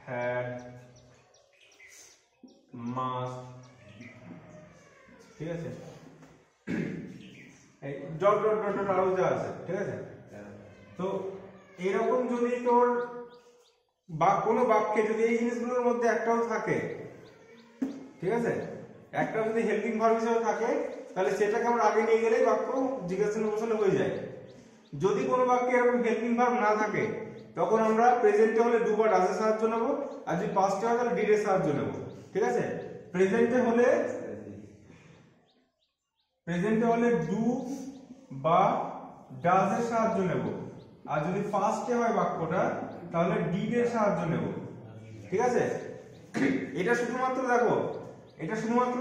[SPEAKER 1] had, must, ঠিক আছে? এই ডট ডট ডট ডট আরো যা আছে, ঠিক আছে? তো এরকম যদি তোর বা কোনো বাক্যে যদি এই জিনিসগুলোর মধ্যে একটাও থাকে, ঠিক আছে, একটা যদি হেল্পিং ভার্ব হিসেবে থাকে, তাহলে সেটাকে আমরা আগে নিয়ে গেলেই বাক্য জিজ্ঞাসা বসলে হয়ে যায়। যদি কোনো বাক্যে এরকম হেল্পিং ভার্ব না থাকে, তখন আমরা প্রেজেন্টে হলে ডু বা ডাজের সাহায্য নেব, আর যদি পাস্টে হয় তাহলে ডিড এর সাহায্য নেব, ঠিক আছে? প্রেজেন্টে হলে ডু বা ডাজ এর সাহায্য নেব, আর যদি পাস্টে হয় বাক্যটা তাহলে ডিড এর সাহায্য নেব, ঠিক আছে? এটা শুধুমাত্র দেখো, এটা শুধুমাত্র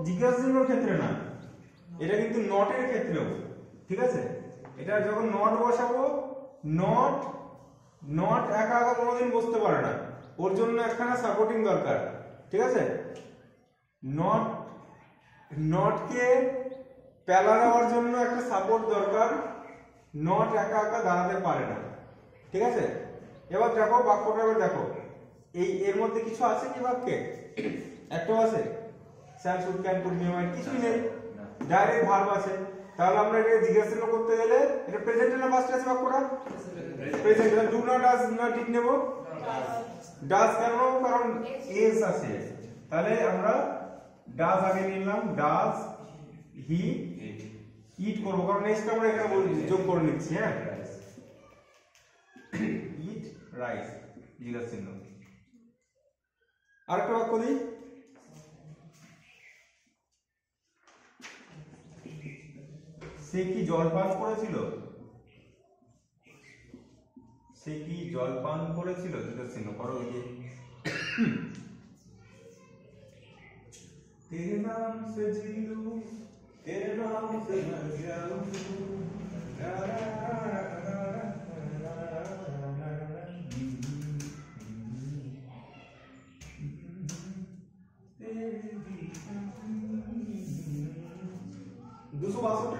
[SPEAKER 1] জিজ্ঞাসা চিহ্নের ক্ষেত্রে না, এটা কিন্তু নট এর ক্ষেত্রেও, ঠিক আছে? এটা যখন নট বসাবো, নট একা একা কোনোদিন বসতে পারে না, ওর জন্য একখানা সাপোর্টিং দরকার, ঠিক আছে? নটকে প্যালা দেওয়ার জন্য একটা সাপোর্ট দরকার, নট একা একা দাঁড়াতে পারে না, ঠিক আছে? এবার দেখো বাক্যটা, এবার দেখো এর মধ্যে কিছু আছে কি বাক্যে? একটাও আছে? শ্যাল, শুড, ক্যান, কুড, মে, মাইট কিছুই নেই, ডাইরেক্ট ভার্ব আছে। তাহলে আমরা এটা জিজ্ঞাসা করতে গেলে এটা প্রেজেন্টে না পাস্টে আছে বাক্যটা? প্রেজেন্ট। ডু না ডাজ না ডিড নেব? ডাজ। কেন? কারণ এস আছে, তাহলে আমরা ডাজ আগে নিলাম, ডাজ হি ইট করব, কারণ নেক্সট আমরা এখানে যোগ করে নিচ্ছি। হ্যাঁ, ইট রাইস জিজ্ঞাসা চিহ্ন। আরেকটা বাক্য দিই, সে কি জলপান করেছিল? সে কি জলপান করেছিল? জিজ্ঞাসা চিহ্ন করো। ওই যে তেরে নাম সে জিলু, তেরে নাম সে মর জাউঁ,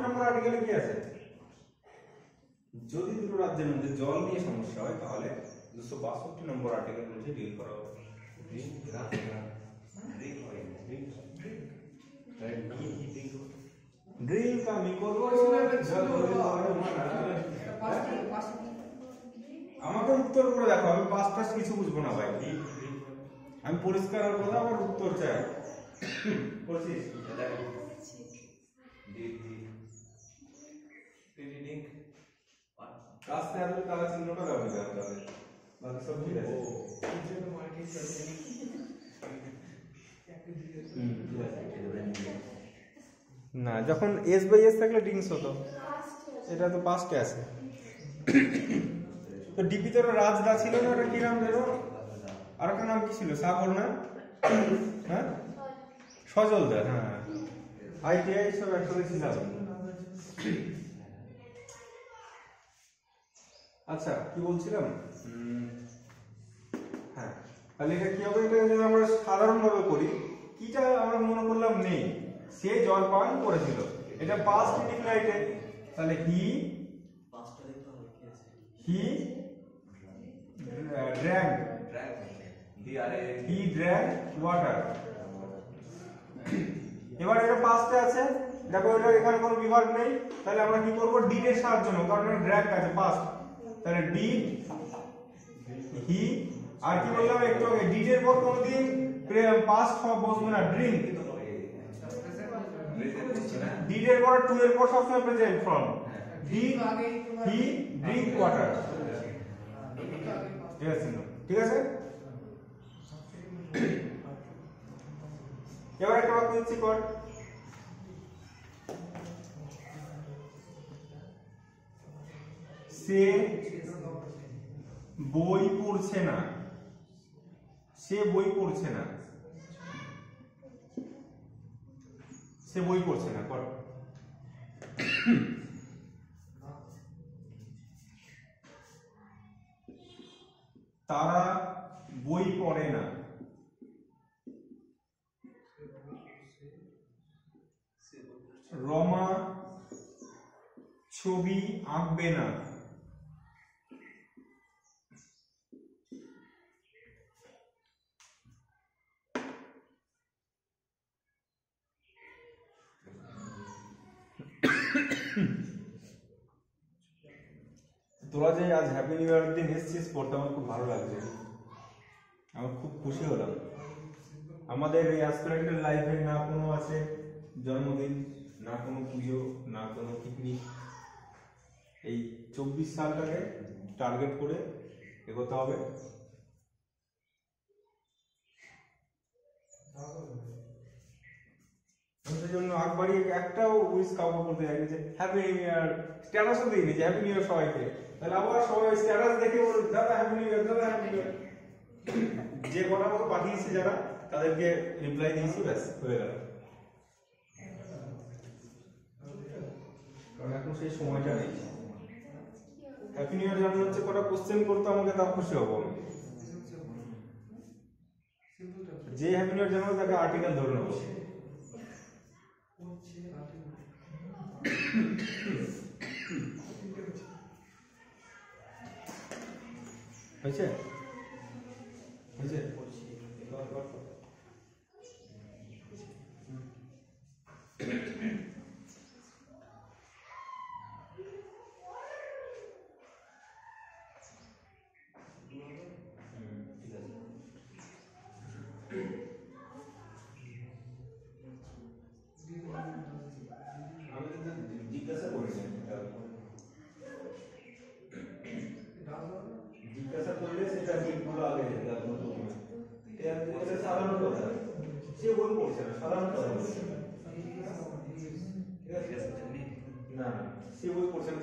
[SPEAKER 1] নম্বর আর্টিকেলে কি আছে? যদি দুটো রাজ্যের মধ্যে জল নিয়ে সমস্যা হয় তাহলে 262 নম্বর আর্টিকেল বলছে ডিল করা হবে। ড্রিঙ্ক আমি করব, আমাকে উত্তর করে দেখো, আমি পাস কিছু বুঝবো না ভাই, আমি পরিষ্কার কথা আমার উত্তর চাই। করছিস রাস্তায় আসলে তালা চিহ্নটা দেওয়া যাবে, তাহলে বাকি সব ঠিক আছে। না, যখন এস বাই এস থাকলে ড্রিঙ্কস হতো, এটা তো পাস্টে আছে। তো ডিপি তো রাজদা ছিল না, ওটা কি নাম জানো? আর একটা নাম কি ছিল? সাগর না? হ্যাঁ, সজলদার, হ্যাঁ আইটিআই সব একসাথে ছিলাম। আচ্ছা কি বলছিলাম, হ্যাঁ তাহলে এটা কি হবে, এটা যদি আমরা সাধারণভাবে করি, কিটা আমরা মনে করলাম নেই, সে জল পান করেছিল, এটা পাস্ট ইনডিফিনাইটে, তাহলে হি drank, he drank water। এবার এটা পাস্টে আছে, দেখো এটা এখানে কোনো বিভাগ নেই, তাহলে আমরা কি করব, ডিড এর সাহায্য নেব, কারণ এটা ড্র্যাঙ্ক আছে পাস্ট, তাহলে ডিড হি, আর কি বললাম একটু আগে, ডিড এর পর কোনোদিন পাস্ট সব বসবে না, ড্রিঙ্ক, ডিড এর পর টু এর পর সবসময় present form, did he drink water. ঠিক আছে, ঠিক আছে। এবার একটা বাক্য দিচ্ছি পর, সে বই পড়ছে না, সে বই পড়ছে না, সে বই পড়ছে না, পড়। তারা বই পড়ে না, রমা ছবি আঁকবে না, তোরা যে আজ হ্যাপি নিউ ইয়ার দিন এসেছিস পড়তে, আমার খুব ভালো লাগছে, আমার খুব খুশি হলাম। আমাদের এই অ্যাসপিরেন্টের লাইফে না কোনো আছে জন্মদিন, না কোনো পুজো, না কোনো পিকনিক, এই 24 সালটাকে টার্গেট করে এগোতে হবে। সেই জন্য আকবারি একটাও উইশ কাউকে করতে যায়নি যে হ্যাপি নিউ ইয়ার, স্ট্যাটাসও দিইনি যে হ্যাপি নিউ ইয়ার সবাইকে, তাহলে আবার সবাই স্ট্যাটাস দেখে বল দাদা হ্যাপি নিউ ইয়ার, দাদা হ্যাপি নিউ ইয়ার। যে কটা মতো পাঠিয়েছে যারা, তাদেরকে রিপ্লাই দিয়েছি, ব্যাস হয়ে গেল, কারণ এখন সেই সময়টা নেই। হ্যাপি নিউ ইয়ার জানানো হচ্ছে, কটা কোশ্চেন করতে আমাকে, তাও খুশি হবো আমি। যে হ্যাপি নিউ ইয়ার জানাবো তাকে আর্টিকেল ধরে নেবো। হয়েছে হয়েছে, আমি কিন্তু জিজ্ঞাসা করিনি, জিজ্ঞাসা করলে সেটা দিকগুলো আগে যেতে লাগবে, এটা সাধারণ কথা, সে বই পড়ছে না, সাধারণ কথা, না সে বই পড়ছে না,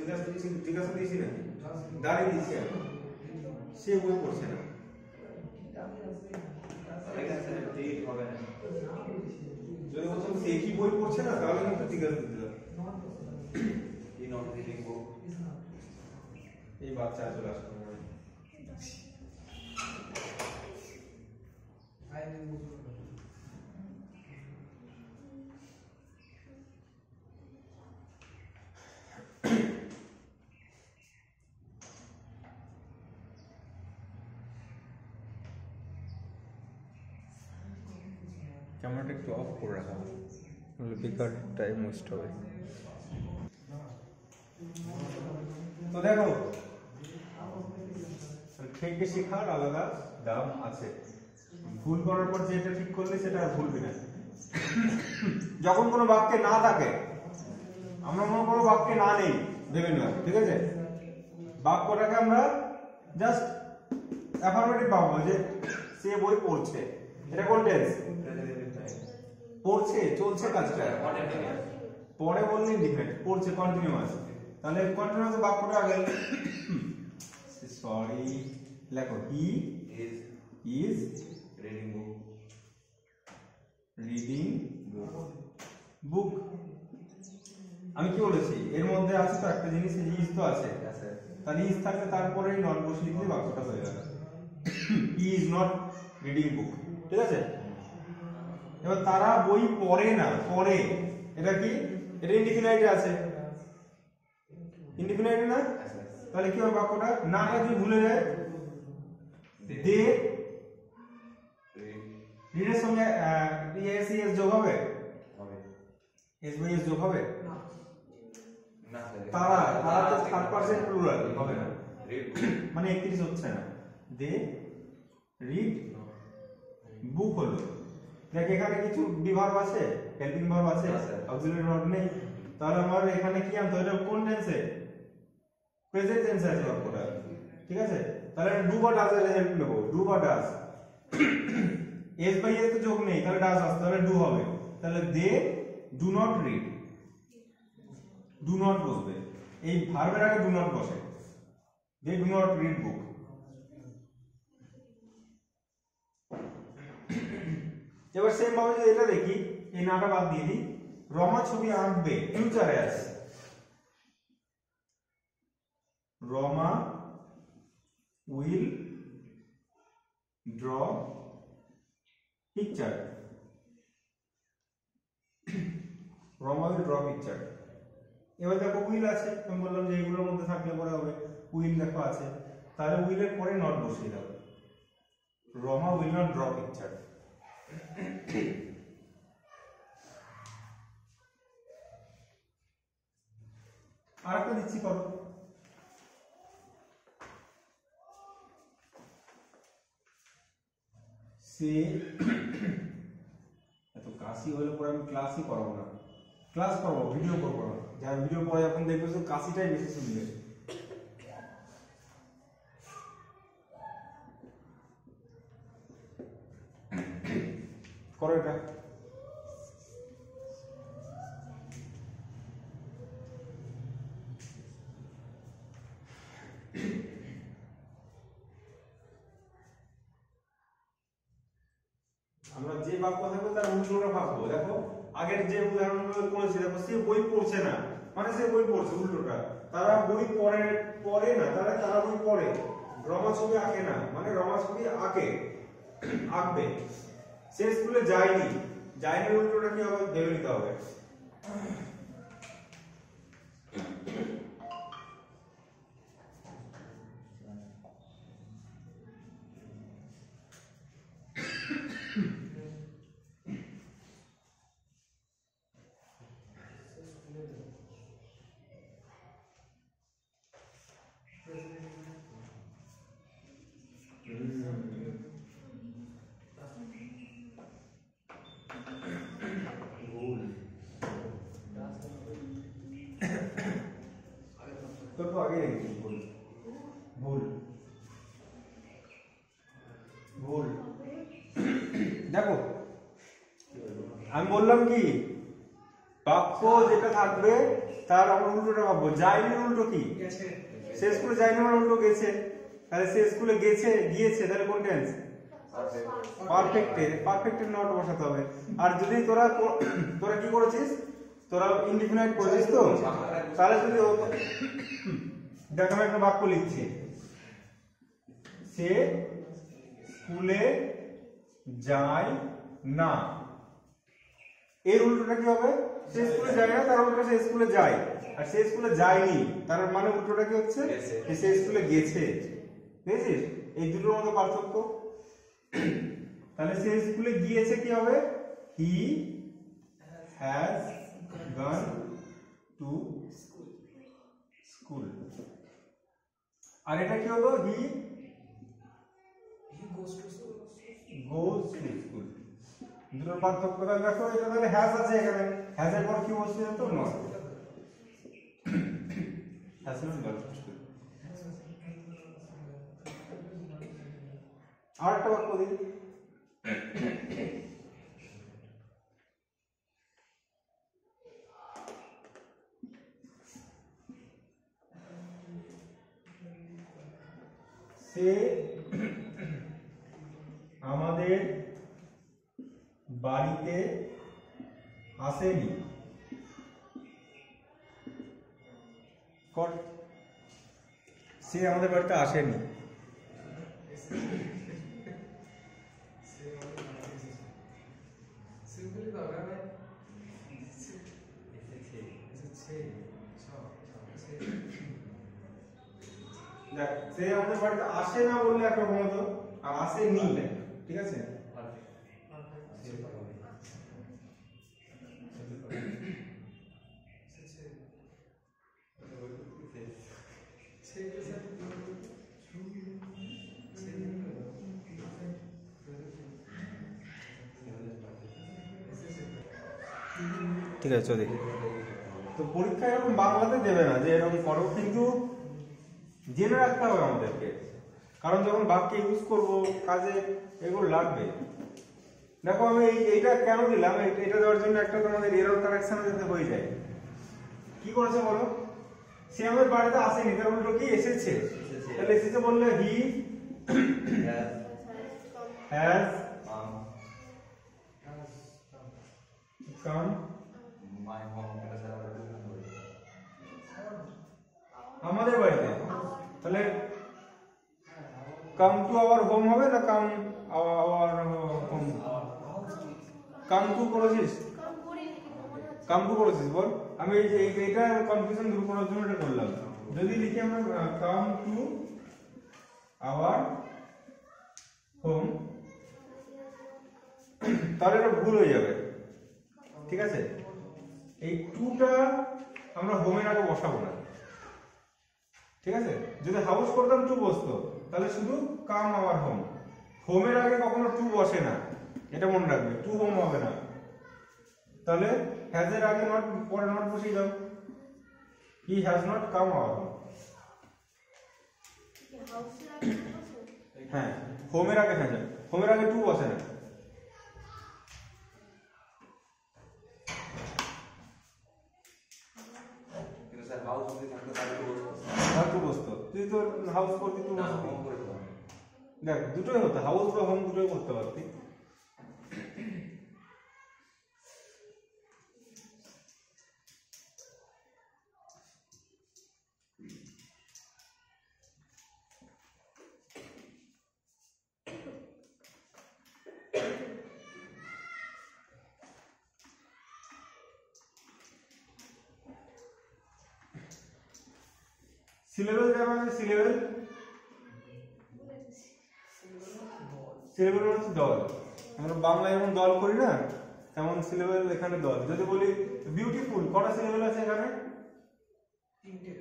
[SPEAKER 1] জিজ্ঞাসা দিয়েছি না, দাঁড়িয়ে দিয়েছি আমি, সে বই পড়ছে না, যদি বলছেন সে কি বই পড়ছে না, তাহলে কিন্তু জিজ্ঞাসা দিতে হবে। এই বাচ্চা আসলে আসলে ক্যামেরাটা একটু অফ করে রাখা হবে, বেকার টাইম ওয়েস্ট হবে। তো দেখো, থেকে শেখার আলাদা দাম আছে, ভুল করার পর যেটা ঠিক করলে সেটা আর ভুলবি না। যখন কোনো বাক্যে না থাকে, আমরা মনে করো বাক্যে না নেই ভেবে নিলাম, ঠিক আছে, বাক্যটাকে আমরা জাস্ট অ্যাফার্মেটিভ ভাববো যে সে বই পড়ছে, এটা কোন টেন্স, পড়ছে, চলছে কাজটা, পরে বললে ইনডিফিনিট, পড়ছে কন্টিনিউয়াস, তাহলে কন্টিনিউয়াস বাক্যটা আগে সরি লেখো, হি ইজ রিডিং বুক। আমি কি বলেছি এর মধ্যে আছে তো একটা জিনিস, ইজ তো আছে, তাহলে ইজ থাকলে তারপরেই নট বসিয়ে দিলে বাক্যটা হয়ে গেল। He is not reading book, ঠিক আছে। এবার তারা বই পড়ে না, পড়ে, এটা কি? এটা ইনডিফিনাইটে আছে, ইনডিফিনাইটে না? তাহলে কি হবে বাক্যটা? নাটা যদি ভুলে যায়, দে রিডের সঙ্গে এস এস যোগ হবে, এস বাই এস যোগ হবে। তারা তারা তো থার্ড পারসন প্লুরাল হবে না, মানে 31 হচ্ছে না। দে রিড বুক হলো। দেখ এখানে কিছু বিভার্ব আছে, হেল্পিং ভার্ব আছে, অক্সিলারি ভার্ব নেই। তাহলে আমার এখানে কি আনতে হবে? এটা কোন টেন্সে? প্রেজেন্ট টেন্সে আছে বাক্যটা, ঠিক আছে। তাহলে ডু বা ডাজ এর হেল্প নেব, ডু বা ডাজ। এস বাই এস তো যোগ নেই, তাহলে ডাজ আসতে হবে, ডু হবে। তাহলে they do not read, do not বসবে, এই ভার্বের আগে ডু নট বসে, they do not read book. এবার সেম ভাবে যদি এটা দেখি, এই নাটা বাদ দিয়ে দিই, রমা ছবি আঁকবে, ফিউচারে আছে, Rama will draw picture, Rama will draw picture. এবার দেখো উইল আছে, আমি বললাম যে এগুলোর মধ্যে থাকলে পরে হবে, উইল দেখো আছে, তাহলে উইলের পরে নট বসিয়ে দাও, Rama will not draw picture. আর একটা দিচ্ছি, করো। সে এত কাশি হলে পরে আমি ক্লাসই করাবো না, ক্লাস করবো, ভিডিও করবো না, যার ভিডিও পরে এখন দেখবে শুধু কাশিটাই বেশি শুনবে। করো এটা। আমরা যে বাক্য থাকবে তার উল্টোটা ভাববো। দেখো আগের যে উদাহরণগুলো করেছি, দেখো সে বই পড়ছে না, মানে সে বই পড়ছে, উল্টোটা। তারা বই পড়ে পড়ে না, তারা বই পড়ে। রমা ছবি আঁকে না, মানে রমা ছবি আঁকে, আঁকবে। সে স্কুলে যায়নি, যায়নি উল্টোটা কি হবে? ভেবে নিতে হবে। तो आगे रहेगी भूल, भूल, ভুল। দেখো আমি বললাম কি, বাক্য যেটা থাকবে তার আমরা উল্টোটা ভাববো। যায়নি উল্টো কি? সে স্কুলে যায়নি মানে উল্টো গেছে, তাহলে সে স্কুলে গেছে, গিয়েছে, তাহলে কোন টেন্স? পারফেক্টে, পারফেক্টে নট বসাতে হবে। আর যদি তোরা কি করেছিস, তোরা ইনডিফিনাইট করেছিস তো, তাহলে যদি দেখ আমি একটা বাক্য লিখছি, সে স্কুলে যায় না, এর উল্টোটা কি হবে? সে স্কুলে যায় না, তার উল্টো সে স্কুলে যায়। আর সে স্কুলে যায়নি, তার মানে উল্টোটা কি হচ্ছে? সে স্কুলে গেছে। বুঝেছিস এই দুটোর মধ্যে পার্থক্য? তাহলে সে স্কুলে গিয়েছে কি হবে? He has gone to school. আর এটা কি হলো? He goes to school. দুটোর পার্থক্য দেখো। এটা তাহলে হ্যাজ আছে, এখানে হ্যাজ এর পর কি বসছে? তো not, has not gone to school. আর একটা বাক্য দিই, সে আমাদের বাড়িতে আসেনি কর সে আমাদের বাড়িতে আসেনি
[SPEAKER 2] সিম্পলি দরকার নাই
[SPEAKER 1] দেখ সে আমাদের বাড়িতে আসে না বললে একটা রকম হতো আর আসেনি ঠিক আছে ঠিক আছে চল দেখি তো পরীক্ষা এরকম বাংলাতে দেবে না যে এরকম করো কিন্তু জেনে রাখতে হবে আমাদেরকে কারণ যখন বাক্যে ইউজ করব কাজে এগুলো লাগবে দেখো আমি এইটা কেন দিলাম এটা দেওয়ার জন্য একটা তোমাদের এরর কারেকশন যাতে হয়ে যায় কি করেছে বলো সে আমাদের বাড়িতে আসেনি তার উল্টো কি এসেছে তাহলে এসেছে বললে হি হ্যাজ কাম আমাদের বাড়িতে তাহলে কাম টু আওয়ার হোম হবে না কাম আওয়ার হোম কাম টু করেছিস কাম টু করেছিস বল আমি এইটা কনফিউশন দূর করার জন্য এটা করলাম যদি লিখি আমরা কাম টু আওয়ার হোম তাহলে এটা ভুল হয়ে যাবে ঠিক আছে এই টুটা আমরা হোমের আগে বসাবো না ঠিক আছে যদি হাউস করতাম টু বসতো তাহলে শুধু কাম আওয়ার হোম হোমের আগে কখনো টু বসে না এটা মনে রাখবে টু হোম হবে না তাহলে হ্যাজ এর আগে নট পরে নট বসিয়ে দাও he has not come our home হ্যাঁ হোমের আগে হ্যাঁ হোমের আগে টু বসে না তুই তো হাউস করতি তুই দেখ দুটোই হতো হাউস বা হোম দুটোই করতে পারতি সিলেবেল যেমন সিলেবেল সিলেবেল হচ্ছে দল আমরা বাংলায় যেমন দল করি না তেমন সিলেবেল এখানে দল যদি বলি বিউটিফুল কটা সিলেবেল আছে এখানে
[SPEAKER 2] তিনটে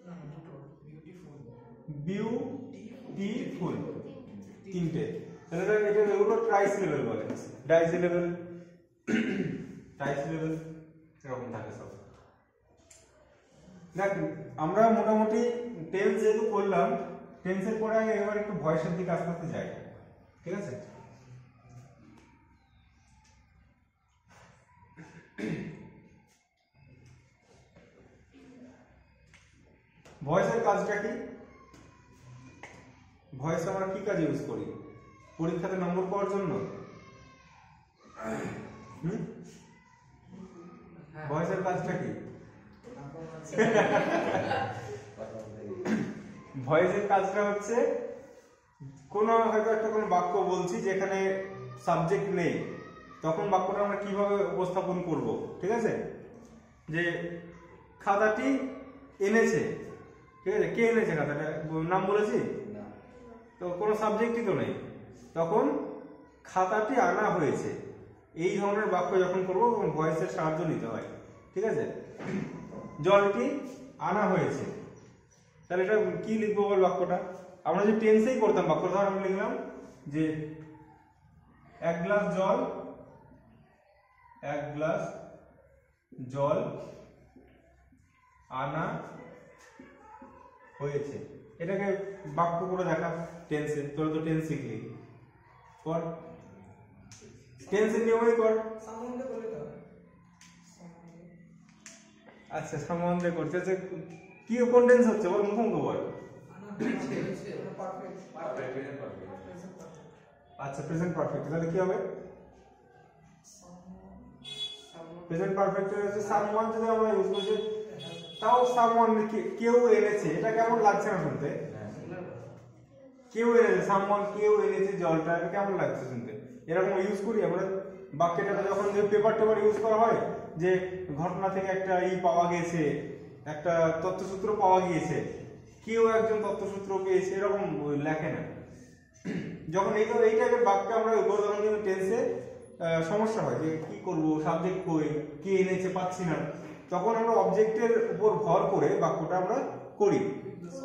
[SPEAKER 2] না দুটো
[SPEAKER 1] বিউটিফুল তিনটে তাহলে এটা এগুলো ট্রাই সিলেবেল বলে ডাই সিলেবেল টাই সিলেবেল এরকম থাকে সব দেখ আমরা মোটামুটি টেন্স যেহেতু করলাম টেন্সের পরে এবার একটু ভয়েসের দিকে আস্তে আস্তে যাই ঠিক আছে ভয়েসের কাজটা কি ভয়েস আমরা কি কাজে ইউজ করি পরীক্ষাতে নম্বর পাওয়ার জন্য ভয়েসের কাজটা কি ভয়েসের কাজটা হচ্ছে কোন হয়তো একটা কোনো বাক্য বলছি যেখানে সাবজেক্ট নেই তখন বাক্যটা আমরা কিভাবে উপস্থাপন করব ঠিক আছে যে খাতাটি এনেছে ঠিক আছে কে এনেছে খাতাটা নাম বলেছি তো কোনো সাবজেক্টই তো নেই তখন খাতাটি আনা হয়েছে এই ধরনের বাক্য যখন করবো তখন ভয়েসের সাহায্য নিতে হয় ঠিক আছে জলটি আনা হয়েছে তাহলে এটা কি লিখবো বল বাক্যটা আমরা যে টেন্সেই করতাম বাক্যটা আমি লিখলাম যে এক গ্লাস জল আনা হয়েছে এটাকে বাক্য করে দেখা টেন্সে তোরা তো টেন্স শিখলি কর টেন্সের নিয়মই কর
[SPEAKER 2] সম্বন্ধে বলে দাও
[SPEAKER 1] আচ্ছা সম্বন্ধে করতে হচ্ছে কি কোন টেন্স হচ্ছে বল মুখোমুখি বল
[SPEAKER 2] পারফেক্ট
[SPEAKER 1] আচ্ছা প্রেজেন্ট পারফেক্ট তাহলে কি হবে প্রেজেন্ট পারফেক্টের হচ্ছে সামওয়ান যদি আমরা ইউজ করছি, তাও সামওয়ান কেউ এনেছে, এটা কেমন লাগছে না শুনতে? কেউ এনেছে, সামওয়ান কেউ এনেছে জলটা, এটা কেমন লাগছে শুনতে? এরকম ইউজ করি আমরা বাক্যটাকে যখন যে পেপার টেপার ইউজ করা হয়, যে ঘটনা থেকে একটা পাওয়া গেছে, একটা তথ্যসূত্র পাওয়া গিয়েছে, কেউ একজন তথ্যসূত্র পেয়েছে, এরকম লেখে না। যখন এই টাইপের বাক্য আমরা উপর, তখন কিন্তু টেন্সে সমস্যা হয় যে কি করব, সাবজেক্ট কই, কে এনেছে পাচ্ছি না, তখন আমরা অবজেক্টের উপর ভর করে বাক্যটা আমরা করি,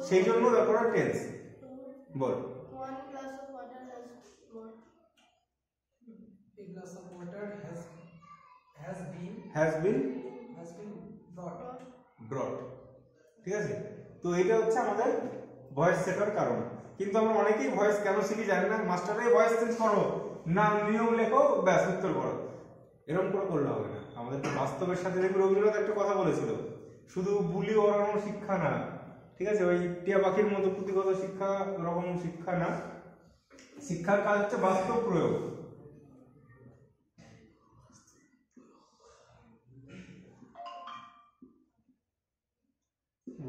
[SPEAKER 1] সেই জন্য ব্যাপার tense. Ball.
[SPEAKER 4] One glass of water
[SPEAKER 2] A glass of water has been
[SPEAKER 1] ব্রট। ঠিক আছে, তো এটা হচ্ছে আমাদের ভয়েস শেখার কারণ। কিন্তু আমরা অনেকেই ভয়েস কেন শিখি জানি না, মাস্টারে ভয়েস চেঞ্জ করো না, নিয়ম লেখো, ব্যাস উত্তর করো, এরকম করে করলে হবে না। আমাদেরকে বাস্তবের সাথে, দেখবে রবীন্দ্রনাথ একটা কথা বলেছিল, শুধু বুলি ওড়ানো শিক্ষা না, ঠিক আছে, ওই টিয়া পাখির মতো পুঁথিগত শিক্ষা ওরকম শিক্ষা না, শিক্ষার কাজ হচ্ছে বাস্তব প্রয়োগ।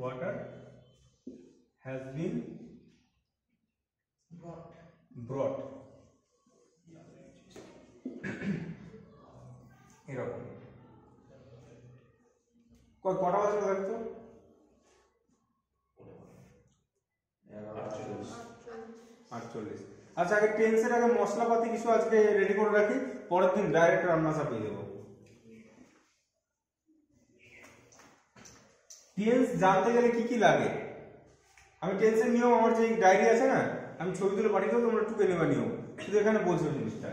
[SPEAKER 1] Water has been brought. এরকম কটা বছর দেখতো? 48। আচ্ছা, আগে টেন্সের আগে মশলাপাতি কিছু আজকে রেডি করে রাখি, পরের দিন ডাইরেক্ট রান্না চাপিয়ে দেবো। টেন্স জানতে গেলে কি কি লাগে, আমি টেন্সের নিয়ম, আমার যে ডায়েরি আছে না, আমি ছবি তুলে পাঠিয়ে দেবো, তোমরা টুকে নেবা নিয়ম, শুধু এখানে বলছো জিনিসটা।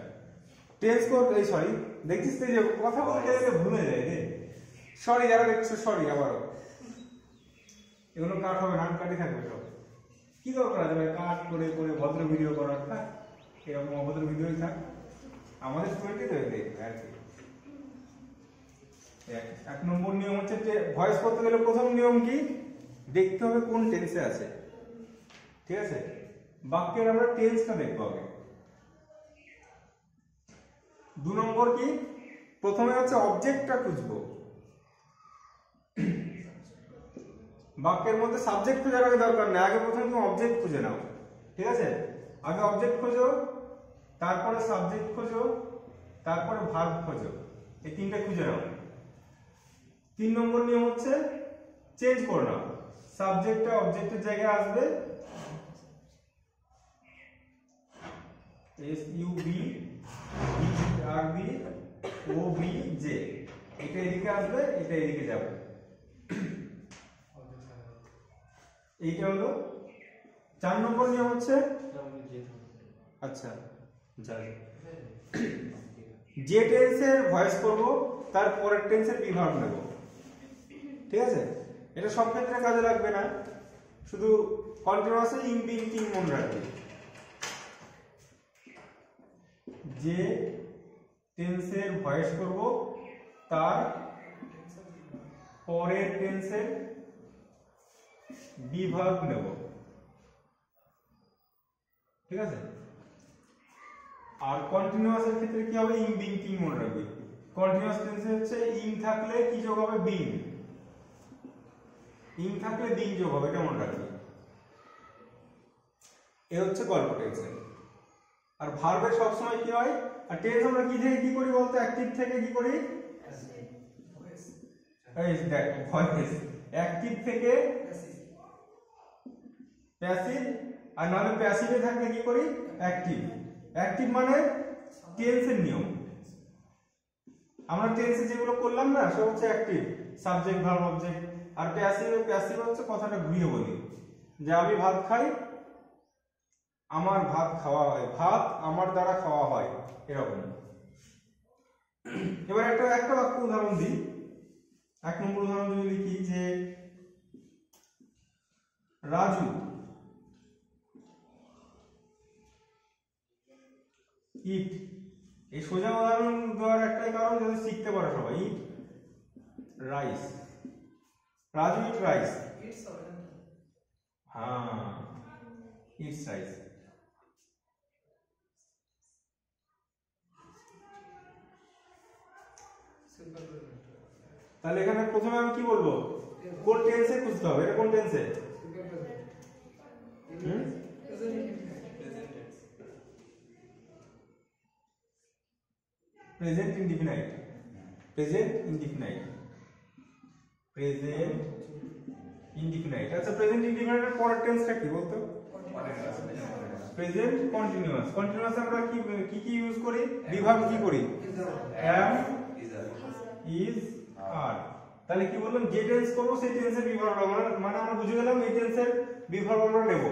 [SPEAKER 1] টেন্স এই সরি, দেখছিস তো যে কথা বলতে গেলে ভুলে যায় রে, সরি যারা দেখছো সরি, আবারও এগুলো কাট হবে না, কাটি থাকবে সব। কি দরকার আছে কাট করে করে ভদ্র ভিডিও করার? থাক, এরকম অভদ্র ভিডিওই থাক, আমাদের স্টুডেন্টই তো দেখবে আর কি। এক নম্বর নিয়ম হচ্ছে ভয়েস করতে গেলে প্রথম নিয়ম কি, দেখতে হবে কোন টেন্সে আছে। ঠিক আছে, বাক্যের আমরা টেন্সটা দেখবো আগে। 2 নম্বর কি, প্রথমে হচ্ছে অবজেক্টটা খুঁজবো। বাক্যের মধ্যে সাবজেক্ট খোঁজার আগে দরকার নেই, আগে প্রথমে তুমি অবজেক্ট খুঁজে নাও। ঠিক আছে, আগে অবজেক্ট খোঁজো, তারপরে সাবজেক্ট খোঁজো, তারপরে ভার্ব খোঁজো, এই তিনটা খুঁজে নাও। 3 নম্বর নিয়ম হচ্ছে চেঞ্জ করে নাও, সাবজেক্টটা অবজেক্টের জায়গায় আসবে, SUB BRB OBJ, এটা এদিকে আসবে, এটা এদিকে যাবে। এইটা হলো 4 নম্বর নিয়ম হচ্ছে, আচ্ছা যাই, যে টেন্সের ভয়েস করব তার পরের টেন্সের বিভাগ নেব। ঠিক আছে, এটা সব ক্ষেত্রে কাজে লাগবে না, শুধু কন্টিনিউয়াসলি ইন বিং টিং মনে রাখবে। যে টেন্সের ভয়েস করব তার পরের টেন্সের বিভাগ নেব। ঠিক আছে, আর কন্টিনিউয়াসের ক্ষেত্রে কি হবে, ইন বিং টিং মনে রাখবে। কন্টিনিউয়াস টেন্সে হচ্ছে ইন থাকলে কি যোগ হবে, বিং, ইন থাকলে বিং যোগ হবে, এটা মনে রাখবে। এ হচ্ছে গল্প টেন্সের। আর ভার্বের সবসময় কি হয়, আর টেন্স আমরা কি থেকে কি করি বলতো, অ্যাক্টিভ থেকে কি করি, এই দেখ ভয়েস, অ্যাক্টিভ থেকে প্যাসিভ, আর নাহলে প্যাসিভে থাকলে কি করি, অ্যাক্টিভ। অ্যাক্টিভ মানে টেন্সের নিয়ম, আমরা টেন্সে যেগুলো করলাম না সে হচ্ছে অ্যাক্টিভ, সাবজেক্ট ভার্ব অবজেক্ট। আর প্যাসিভ হচ্ছে কথাটা ঘুরিয়ে বলি, যে আমি ভাত খাই, আমার ভাত খাওয়া হয়, ভাত আমার দ্বারা খাওয়া হয়, এরকম। এবার একটা বাক্য উদাহরণ দিই। 1 নম্বর উদাহরণ যদি লিখি যে রাজু ইট, এই সোজা উদাহরণ দেওয়ার একটাই কারণ যাতে শিখতে পারে সবাই। Eat rice, Raju eat rice, হ্যাঁ ইটস রাইস।
[SPEAKER 2] সিম্পল প্রেজেন্ট
[SPEAKER 1] তাহলে এখানে প্রথমে আমি কি বলবো, কোন টেন্সে খুঁজতে হবে, এটা কোন টেন্সে?
[SPEAKER 2] Simple present
[SPEAKER 1] hmm?
[SPEAKER 2] Present
[SPEAKER 1] present indefinite, present indefinite, present indefinite. আচ্ছা প্রেজেন্ট ইনডিফিনাইটের পরের টেন্সটা কি বলতো? Present continuous. কন্টিনিউয়াস আমরা কি কি কি ইউজ করি? বিভাগ কি করি? am, is, are। তাহলে কি বললাম, যে টেন্স করব সেই টেন্সের বিভাগ মানে আমরা বুঝে গেলাম এই টেন্সের বিভাগ আমরা নেব।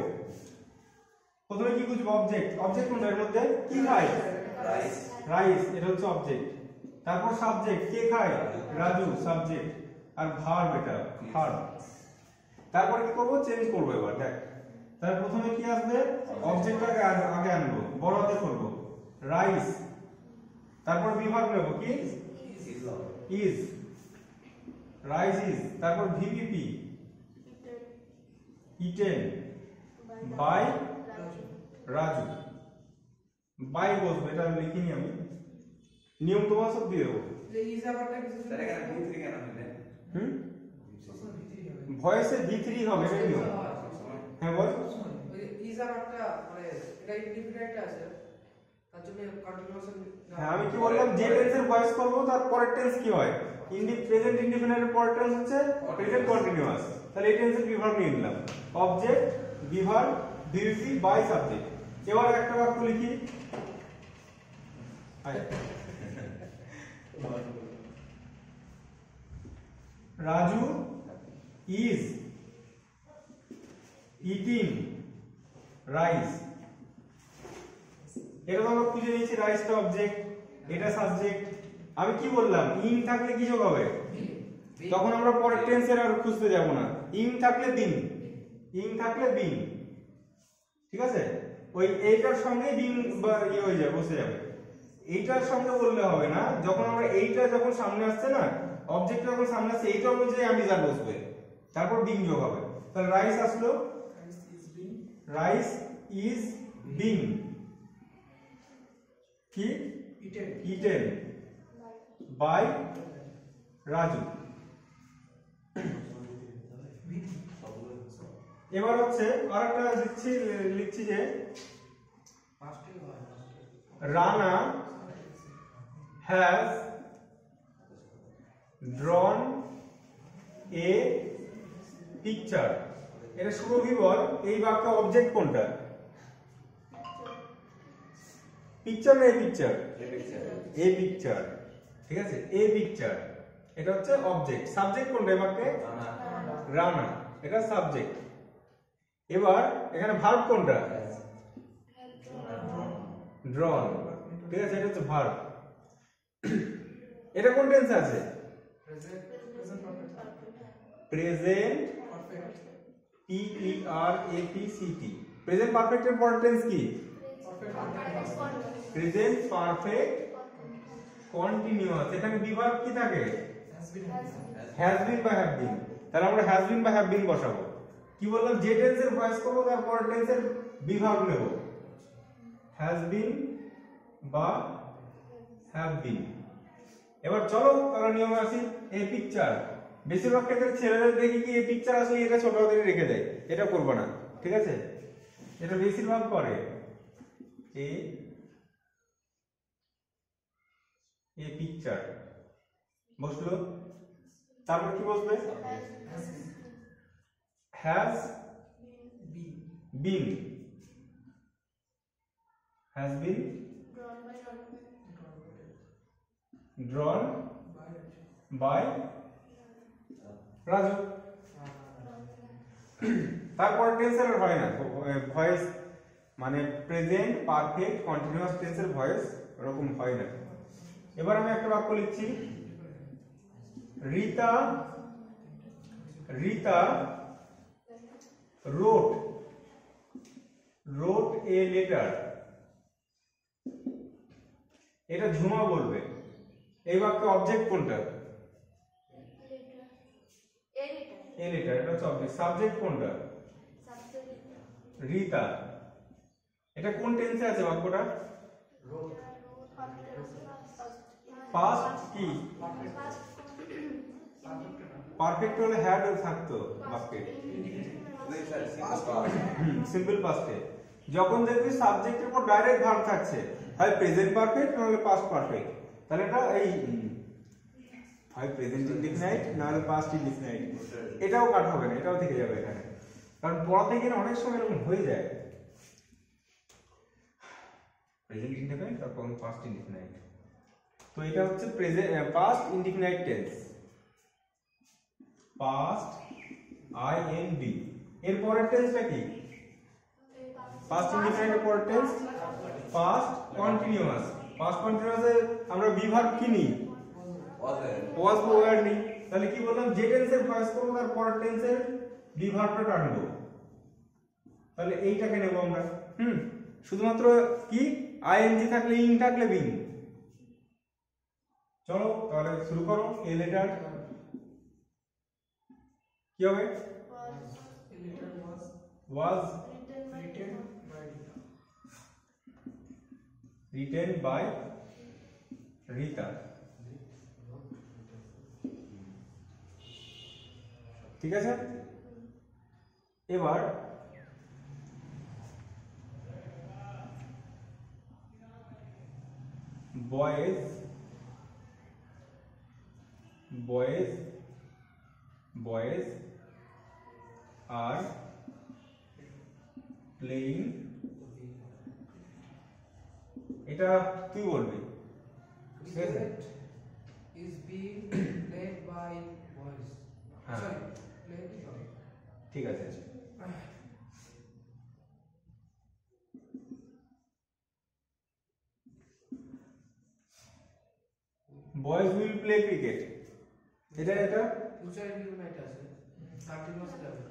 [SPEAKER 1] প্রথমে কি বুঝবো? অবজেক্ট। অবজেক্ট কোনটা? এর মধ্যে কি খায়?
[SPEAKER 3] রাইস।
[SPEAKER 1] রাইস, এটা হচ্ছে অবজেক্ট। তারপর সাবজেক্ট, কে খায়? রাজু, সাবজেক্ট। আর ভার্ব, এটা ভার্ব। তারপর কি করব? চেঞ্জ করব। এবার দেখ, তাহলে প্রথমে কি আসবে? অবজেক্টটাকে আগে আনবো, বড় হাতে করব, রাইস। তারপর বিভাগ নেব, কি? Is, rice is. তারপর ভিভিপি, ইটেন বাই রাজু। বাই বসবে, এটা লিখিনি আমি, নিয়ম তোমার সব দিয়ে দেবো।
[SPEAKER 2] যে ইজ আবারটা কিছু
[SPEAKER 3] স্যার এখানে V3 কেন নিলেন?
[SPEAKER 1] হুম,
[SPEAKER 2] সবসময় ভিতরি হবে
[SPEAKER 1] ভয়েসে ভি3 হবে, এটাই নিয়ম। হ্যাঁ বল।
[SPEAKER 2] ওই ইজ আবারটা মানে এটা ইনডিফিনাইট আছে তার জন্য কন্টিনিউয়াস।
[SPEAKER 1] হ্যাঁ আমি কি বললাম, যে টেন্সের ভয়েস করব তার পরের টেন্স কি হয়? প্রেজেন্ট ইনডিফিনাইটের পরের টেন্স হচ্ছে প্রেজেন্ট কন্টিনিউয়াস। তাহলে এই টেন্সের বিভাগ নিয়ে নিলাম, অবজেক্ট, বিভাগ, ভিভিপি বাই সাবজেক্ট। এবার একটা বাক্য লিখি। Raju is eating rice. এটা তো আমরা খুঁজে নিয়েছি, রাইসটা অবজেক্ট, এটা সাবজেক্ট। আমি কি বললাম, ইন থাকলে কি যোগ হবে? তখন আমরা পরের টেন্সের আর খুঁজতে যাব না। ইন থাকলে দিন, ইন থাকলে দিন, ঠিক আছে? ওই এইটার সঙ্গে দিন বা ইয়ে হয়ে যাবে, বসে যাবে। এইটার সঙ্গে বললে হবে না, যখন আমরা এইটা যখন সামনে আসছে না, অবজেক্ট যখন সামনে আসছে, এইটা অনুযায়ী আমি যা বসবে, তারপর বিং যোগ হবে। তাহলে রাইস আসলো, রাইস ইজ বিং কি? Eaten by Raju. এবার হচ্ছে আরেকটা লিখছি যে Rana has drawn a picture. এটা সুরভি বল, এই বাক্যে অবজেক্ট কোনটা? পিকচার না এ পিকচার? এ পিকচার, ঠিক আছে? এ পিকচার এটা হচ্ছে অবজেক্ট। সাবজেক্ট কোনটা এই বাক্যে? রানা, এটা সাবজেক্ট। এবার এখানে ভার্ব কোনটা? ড্রন, ঠিক আছে? এটা হচ্ছে ভার্ব। এটা কোন টেন্সে আছে? Present P E R A P C T. Present পারফেক্টের পরের টেন্স কি? Present perfect continuous. এখানে বিভাগ কি থাকে? হ্যাজ বিন বা হ্যাভ বিন। তাহলে আমরা হ্যাজ বিন বা হ্যাভ বিন বসাবো। কি বললাম, যে টেন্সের ভয়েস করব তার পরের টেন্সের বিভাগ নেব, হ্যাজ বিন বা হ্যাভ বিন। এবার চলো তাহলে নিয়মে আসি। এ পিকচার, বেশিরভাগ ক্ষেত্রে ছেলেদের দেখি কি এ পিকচার আসলে এটা ছোট হাতে রেখে দেয়, এটা করবো না, ঠিক আছে? এটা বেশিরভাগ করে। এ পিকচার বসলো, তারপর কি বসবে? Has been, has been drawn by Raju. তারপর টেন্সের হয় না ভয়েস, মানে প্রেজেন্ট পারফেক্ট কন্টিনিউয়াস টেন্সের ভয়েস এরকম হয় না। এবার আমি একটা বাক্য লিখছি, রিতা wrote a letter। এটা ঝুমা বলবে। এই বাক্যে অবজেক্ট কোনটা? এ লেটার, এটা হচ্ছে অবজেক্ট। সাবজেক্ট কোনটা? রিতা। এটা কোন টেন্সে আছে বাক্যটা? পাস্ট কি পারফেক্ট হলে হ্যাড থাকতো বাক্যে সিম্পল পাস্টে যখন দেখবি সাবজেক্টের পর ডাইরেক্ট ভার্ব থাকছে হয় প্রেজেন্ট পারফেক্ট নাহলে পাস্ট পারফেক্ট তাহলে এটা এই হয় প্রেজেন্ট ইনডিফিনাইট নাহলে পাস্ট ইনডিফিনাইট এটাও কাট হবে না এটাও থেকে যাবে এখানে কারণ পড়াতে গেলে অনেক সময় এরকম হয়ে যায় প্রেজেন্ট ইনডিফিনাইট আর পাস্ট ইনডিফিনাইট তো এটা হচ্ছে present past indefinite tense past IND এর পরের টেন্সটা কি পাস্ট ইনডিফিনাইটের পরের টেন্স পাস্ট কন্টিনিউয়াস পাস্ট কন্টিনিউয়াসে আমরা বি ভার্ব কি নিই ওয়াজ বা ওয়্যার নিই তাহলে কি বললাম যে টেন্সের ভয়েস করব তার পরের টেন্সের বি ভার্বটা টানবো তাহলে এইটাকে নেব আমরা শুধুমাত্র কি আইএনজি থাকলে ইং থাকলে বিং চলো তাহলে শুরু করো এ লেটার কি হবে was written by Rita ঠিক আছে এবার boys are playing এটা তুই বলবি ঠিক আছে
[SPEAKER 2] is being played by boys
[SPEAKER 1] হ্যাঁ।
[SPEAKER 2] sorry played by
[SPEAKER 1] ঠিক আছে boys will play cricket এটা
[SPEAKER 2] ফিউচার ইনডিফিনাইট আছে কন্টিনিউয়াস যাবে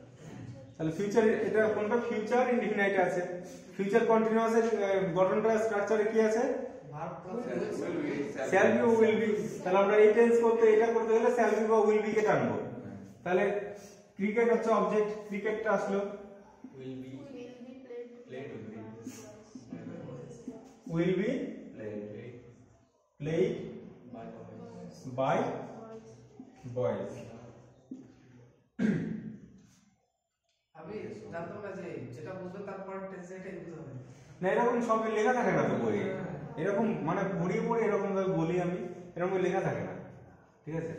[SPEAKER 1] তাহলে ফিউচার এটা কোনটা ফিউচার ইনডিফিনাইট আছে ফিউচার কন্টিনিউয়াস এর গঠনটা স্ট্রাকচারে কি আছে
[SPEAKER 2] verb plus
[SPEAKER 1] shall be will B তাহলে আমরা এই টেন্স করতে এটা করতে হলে শ্যাল বি বা উইল বি কে টানবো তাহলে ক্রিকেট হচ্ছে অবজেক্ট ক্রিকেটটা আসলো
[SPEAKER 3] will be played
[SPEAKER 1] will be played by boys
[SPEAKER 2] আমি জানতাম না যে যেটা বুঝবে তারপর টেন্স এটাই বুঝতে হবে
[SPEAKER 1] না এরকম সব লেখা থাকে না তো বইয়ে এরকম মানে পড়িয়ে পড়ে এরকম ভাবে বলি আমি এরকম লেখা থাকে না ঠিক আছে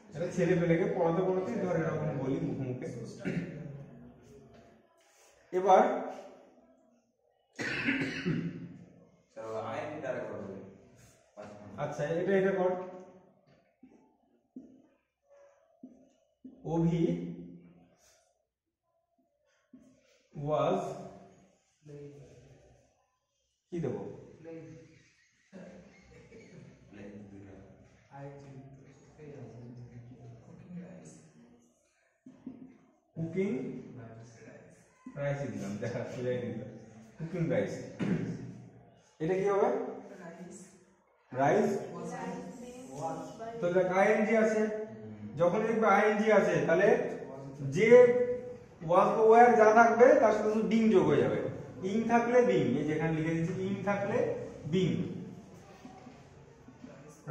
[SPEAKER 1] এটা ছেলে পেলেকে পড়াতে পড়াতে ধর এরকম বলি মুখে মুখে এবার
[SPEAKER 3] চলো আইন দ্বারা করবে
[SPEAKER 1] আচ্ছা এটা কর অভি ওয়াজ কি দেবো
[SPEAKER 2] প্লেড আই
[SPEAKER 1] কুকিং রাইস দিলাম দেখা চলে দিলাম কুকিং রাইস এটা কি হবে রাইস তো দেখ আইএনজি আছে যখন দেখবে আইএনজি আছে তাহলে যে ওয়াজ বা ওয়্যার যা থাকবে তার সাথে শুধু ডিং যোগ হয়ে যাবে ইং থাকলে বিং এই যেখানে লিখে দিচ্ছি ইং থাকলে being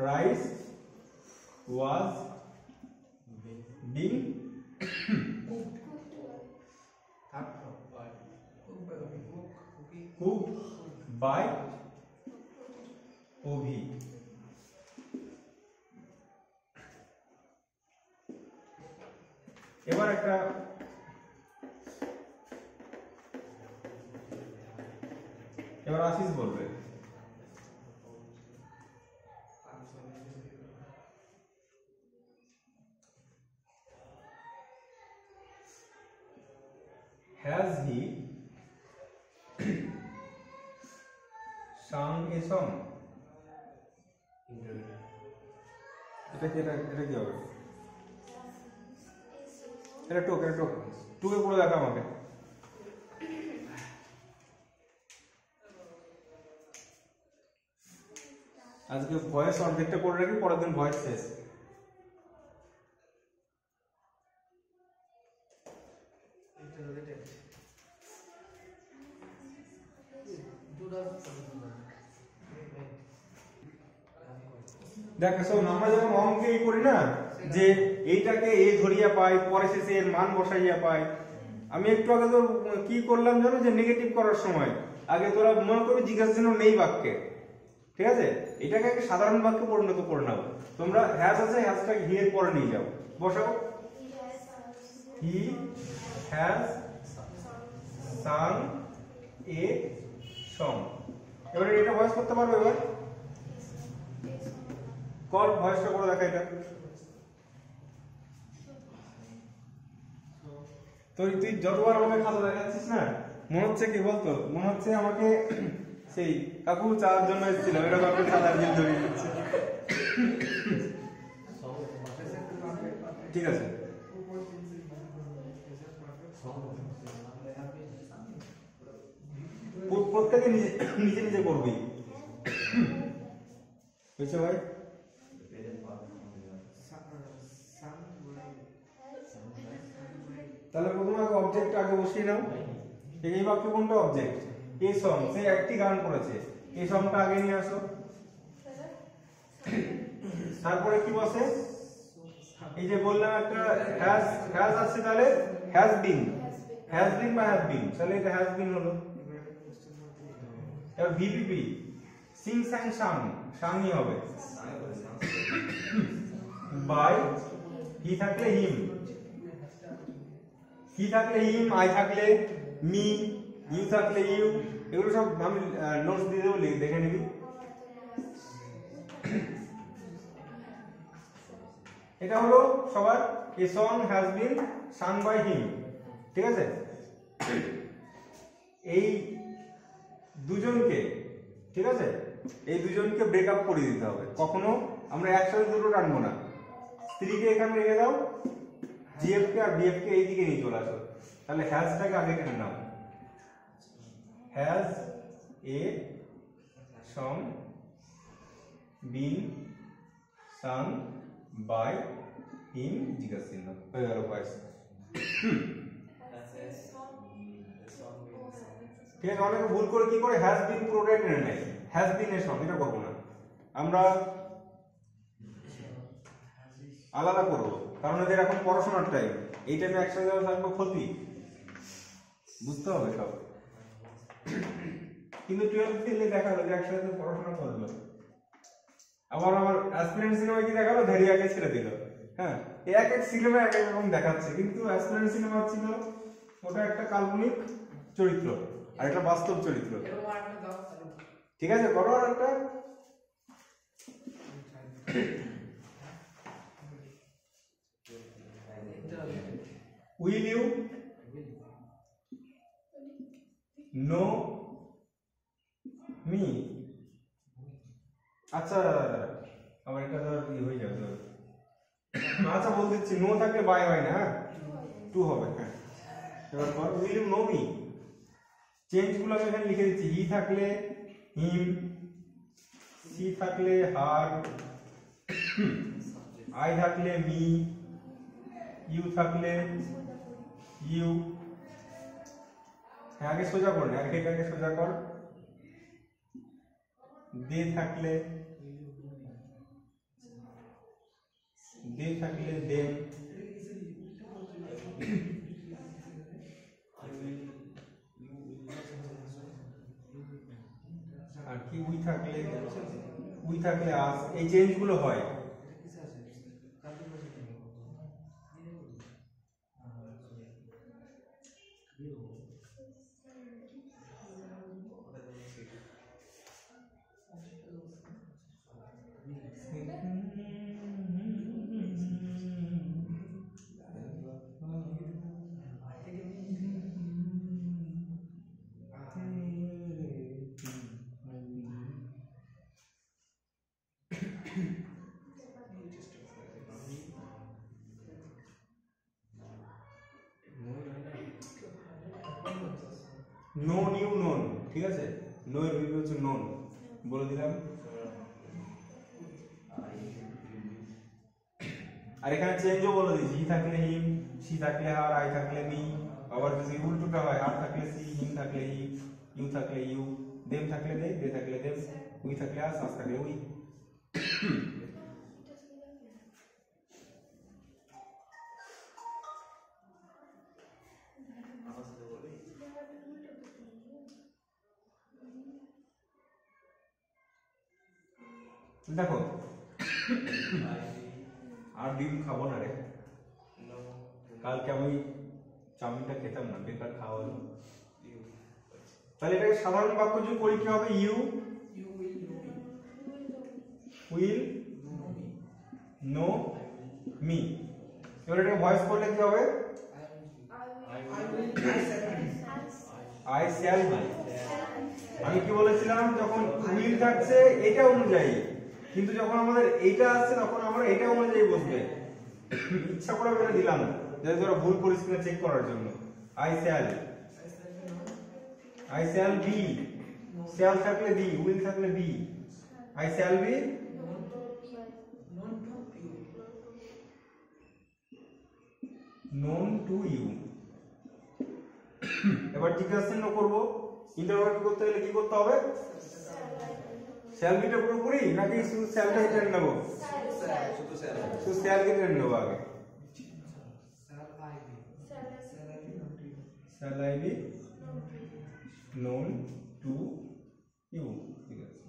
[SPEAKER 1] rice was being cooked by Ovi এবার একটা এবার আশিস বলবে has he sung a song এটা কি হবে এটা টুকে পুরো দেখা আমাকে আজকে ভয়েস অর্ধেকটা করে রাখি পরের দিন ভয়েস শেষ দেখো শোন, আমরা যখন অঙ্কে করি না যে এইটাকে এ ধরিয়া পাই, পরে শেষে এর মান বসাইয়া পাই, আমি একটু আগে তোর কি করলাম জানো, যে নেগেটিভ করার সময় আগে তোরা মনে করবি জিজ্ঞাসা চিহ্ন নেই বাক্যে, ঠিক আছে, এটাকে একটা সাধারণ বাক্যে পরিণত করে নাও। তোমরা হ্যাজ আছে, হ্যাজটাকে হি এর পরে নিয়ে যাও, বসাও। He has sung a song. এবারে এটা ভয়েস করতে পারবে? এবার কল ভয়েসটা করে দেখা এটা। তুই যতবার আমাকে খাতা দেখাচ্ছিস না, মনে হচ্ছে কি বলতো, মনে হচ্ছে আমাকে সেই কাকু চার জন্য এসেছিল, এটা কাকু সাদা দিন ধরে দিচ্ছে। ঠিক আছে, প্রত্যেকে নিজে নিজে নিজে করবি, বুঝছো ভাই? তাহলে প্রথমে আগে অবজেক্ট আগে বসিয়ে নাও। এই বাক্যে কোনটা অবজেক্ট? এই সং, সে একটি গান করেছে, এই সংটা আগে নিয়ে আসো। তারপরে কি বসে? এই যে বললাম একটা হ্যাজ, হ্যাজ আছে, তাহলে হ্যাজ বিন, হ্যাজ বিন বা হ্যাজ বিন, তাহলে এটা হ্যাজ বিন হলো। এবার ভিপিপি, সিং স্যাং সাং, সাংই হবে। বাই, হি থাকলে হিম, হি থাকলে হিম, আই থাকলে মি, ইউ থাকলে ইউ, এগুলো সব আমি নোটস দিয়ে দেবো, দেখে নিবি। এটা হলো সবার a song has been Tsang by him, ঠিক আছে। এই দুজনকে, ঠিক আছে, এই দুজনকে ব্রেকআপ করে দিতে হবে। কখনো আমরা একসাথে দুটো টানবো না। স্ত্রীকে এখানে রেখে দাও, জিএফ কে আর বিএফ কে এইদিকে নিয়ে চলে আসো, তাহলে হ্যাজটাকে আগে টেনে নাও। Has a song been Tsang by him, জিজ্ঞাসা চিহ্ন হয়ে গেল ভয়েস। ঠিক আছে, অনেকে ভুল করে কি করে হ্যাজ বিন পুরোটাই টেনে নেয়, হ্যাজ বিন এর সঙ্গে, এটা করবো না, আমরা আলাদা করবো, কারণ এদের এখন পড়াশোনার টাইম, এই টাইমে একসাথে থাকবো ক্ষতি, বুঝতে হবে সব। কিন্তু 12 ফেললে দেখা হলো যে একসাথে পড়াশোনা করলো, আবার আমার অ্যাসপিরেন্ট সিনেমা কি দেখালো, ধেরিয়াকে ছেড়ে দিল। হ্যাঁ, এক এক সিনেমা এক এক রকম দেখাচ্ছে, কিন্তু অ্যাসপিরেন্ট সিনেমা ছিল ওটা একটা কাল্পনিক চরিত্র আর একটা বাস্তব চরিত্র। ঠিক আছে, করো আর একটা। Will you know me? আচ্ছা, আমার এটা ধর ই হয়ে যাবে। আচ্ছা বল দিচ্ছি, নো থাকলে বাই হয় না, টু হবে। হ্যাঁ, এবার পর will you know me, change গুলো আমি এখানে লিখে দিচ্ছি। হি থাকলে হিম, সি থাকলে হার, আই থাকলে মি, ইউ থাকলে ইউ। হ্যাঁ, আগে সোজা কর না, আগে সোজা কর। দে থাকলে দেম, আর কি উই থাকলে আস। এই চেঞ্জ গুলো হয়। নোন ইউ নোন, ঠিক আছে, নো এর বিপরীত হচ্ছে নোন, বলে দিলাম। আর এখানে চেঞ্জও বলে দিয়েছি, হি থাকলে হিম, সি থাকলে হার, আই থাকলে মি। আবার যদি উল্টোটা হয়, হার থাকলে সি, হিম থাকলে হি, ইউ থাকলে ইউ, দেম থাকলে দে থাকলে দেম, উই থাকলে আস থাকলে উই। দেখো আর ডিম খাবো না রে, কালকে আমি চাউমিনটা খেতাম না, বেকার খাওয়া হলো। তাহলে এটাকে সাধারণ বাক্য যদি করি কি হবে? You will know me. এবার এটাকে ভয়েস করলে কি হবে? I shall be. আমি কি বলেছিলাম, যখন উইল থাকছে এটা অনুযায়ী, কিন্তু যখন আমাদের এইটা আসছে তখন আমরা এটা অনুযায়ী বসবে। ইচ্ছা করে এটা দিলাম যাতে তোরা ভুল করিস কিনা চেক করার জন্য। আই শ্যাল বি, শ্যাল থাকলে বি, উইল থাকলে be. I shall be known to you। এবার জিজ্ঞাসা করব, ইন্টারোগেটিভ করতে গেলে কি করতে হবে? শ্যাল বিটা পুরোপুরি নাকি শুধু শ্যালটা টেনে নেব? শুধু শ্যালকে টেনে নেব আগে। Shall I be known to you? ঠিক আছে।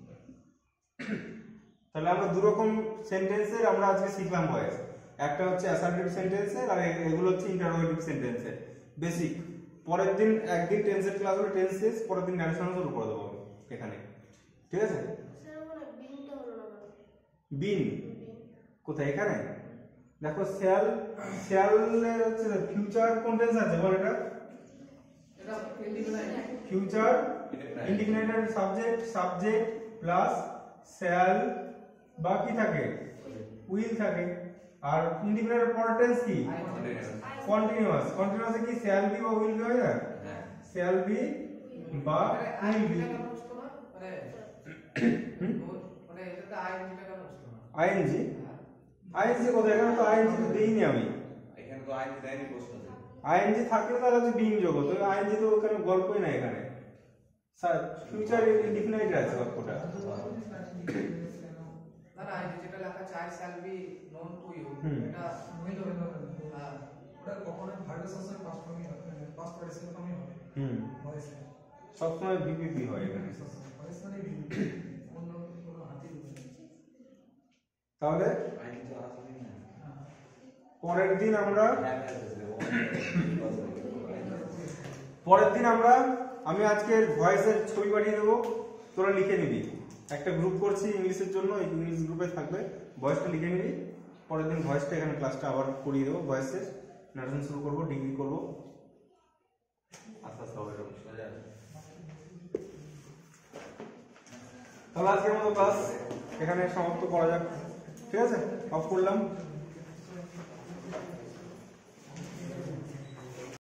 [SPEAKER 1] তাহলে আমরা দু রকম সেন্টেন্সের আমরা আজকে শিখলাম ভয়েস। একটা হচ্ছে অ্যাসার্টিভ সেন্টেন্সের, আর এগুলো হচ্ছে ইন্টারোগেটিভ সেন্টেন্সের বেসিক। পরের দিন একদিন টেন্সের ক্লাস হলো টেন্স শেষ, পরের দিন ন্যারেশন শুরু করে দেবো এখানে, ঠিক আছে? বিন কোথায়? এখানে দেখো শ্যাল, শ্যাল হচ্ছে ফিউচার কোন টেন্স আছে বল? এটা future indefinite subject plus shall, বাকি থাকে উইল থাকে। আর ইন্ডিফিনাইট পরের টেন্স কি? কন্টিনিউয়াস। কন্টিনিউয়াসে কি শ্যাল বি বা উইল বি হয় না? শ্যাল বি বা উইল বি। আইএনজি, আইএনজি কোথায়? এখানে তো আইএনজি তো দেইনি আমি।
[SPEAKER 3] এখানে তো আইন দেয়নি প্রশ্ন।
[SPEAKER 1] আইএনজি থাকলে তাহলে হচ্ছে বিং যোগ হতো। আইএনজি তো ওখানে গল্পই না, এখানে ফিউচার ইনডিফিনাইট আছে বাক্যটা।
[SPEAKER 2] না না, যেটা লেখা আছে I shall be known to you, এটা ওটা কখনো ভার্বের সাথে পাস্ট ফর্মই হবে, পাস্ট পার্টিসিপল ফর্মই হবে। ভয়েস
[SPEAKER 1] সব সময় ভিপিপি হয় এখানে।
[SPEAKER 2] ভয়েস মানে ভিপি, অন্য কোনো হাতি দিবে।
[SPEAKER 1] তাহলে
[SPEAKER 3] আইন তো আসলে না।
[SPEAKER 1] পরের দিন আমরা আমি আজকে ভয়েসের ছবি পাঠিয়ে দেবো, তোরা লিখে নিবি। একটা গ্রুপ করছি ইংলিশের জন্য, এই ইংলিশ গ্রুপে থাকবে, ভয়েসটা লিখে নিবি। পরের দিন ভয়েসটা এখানে ক্লাসটা আবার করিয়ে দেবো, ভয়েসের নারেশন শুরু করবো, ডিগ্রি করবো, আস্তে আস্তে হবে। তাহলে আজকের মতো ক্লাস এখানে সমাপ্ত করা যাক, ঠিক আছে? অফ করলাম।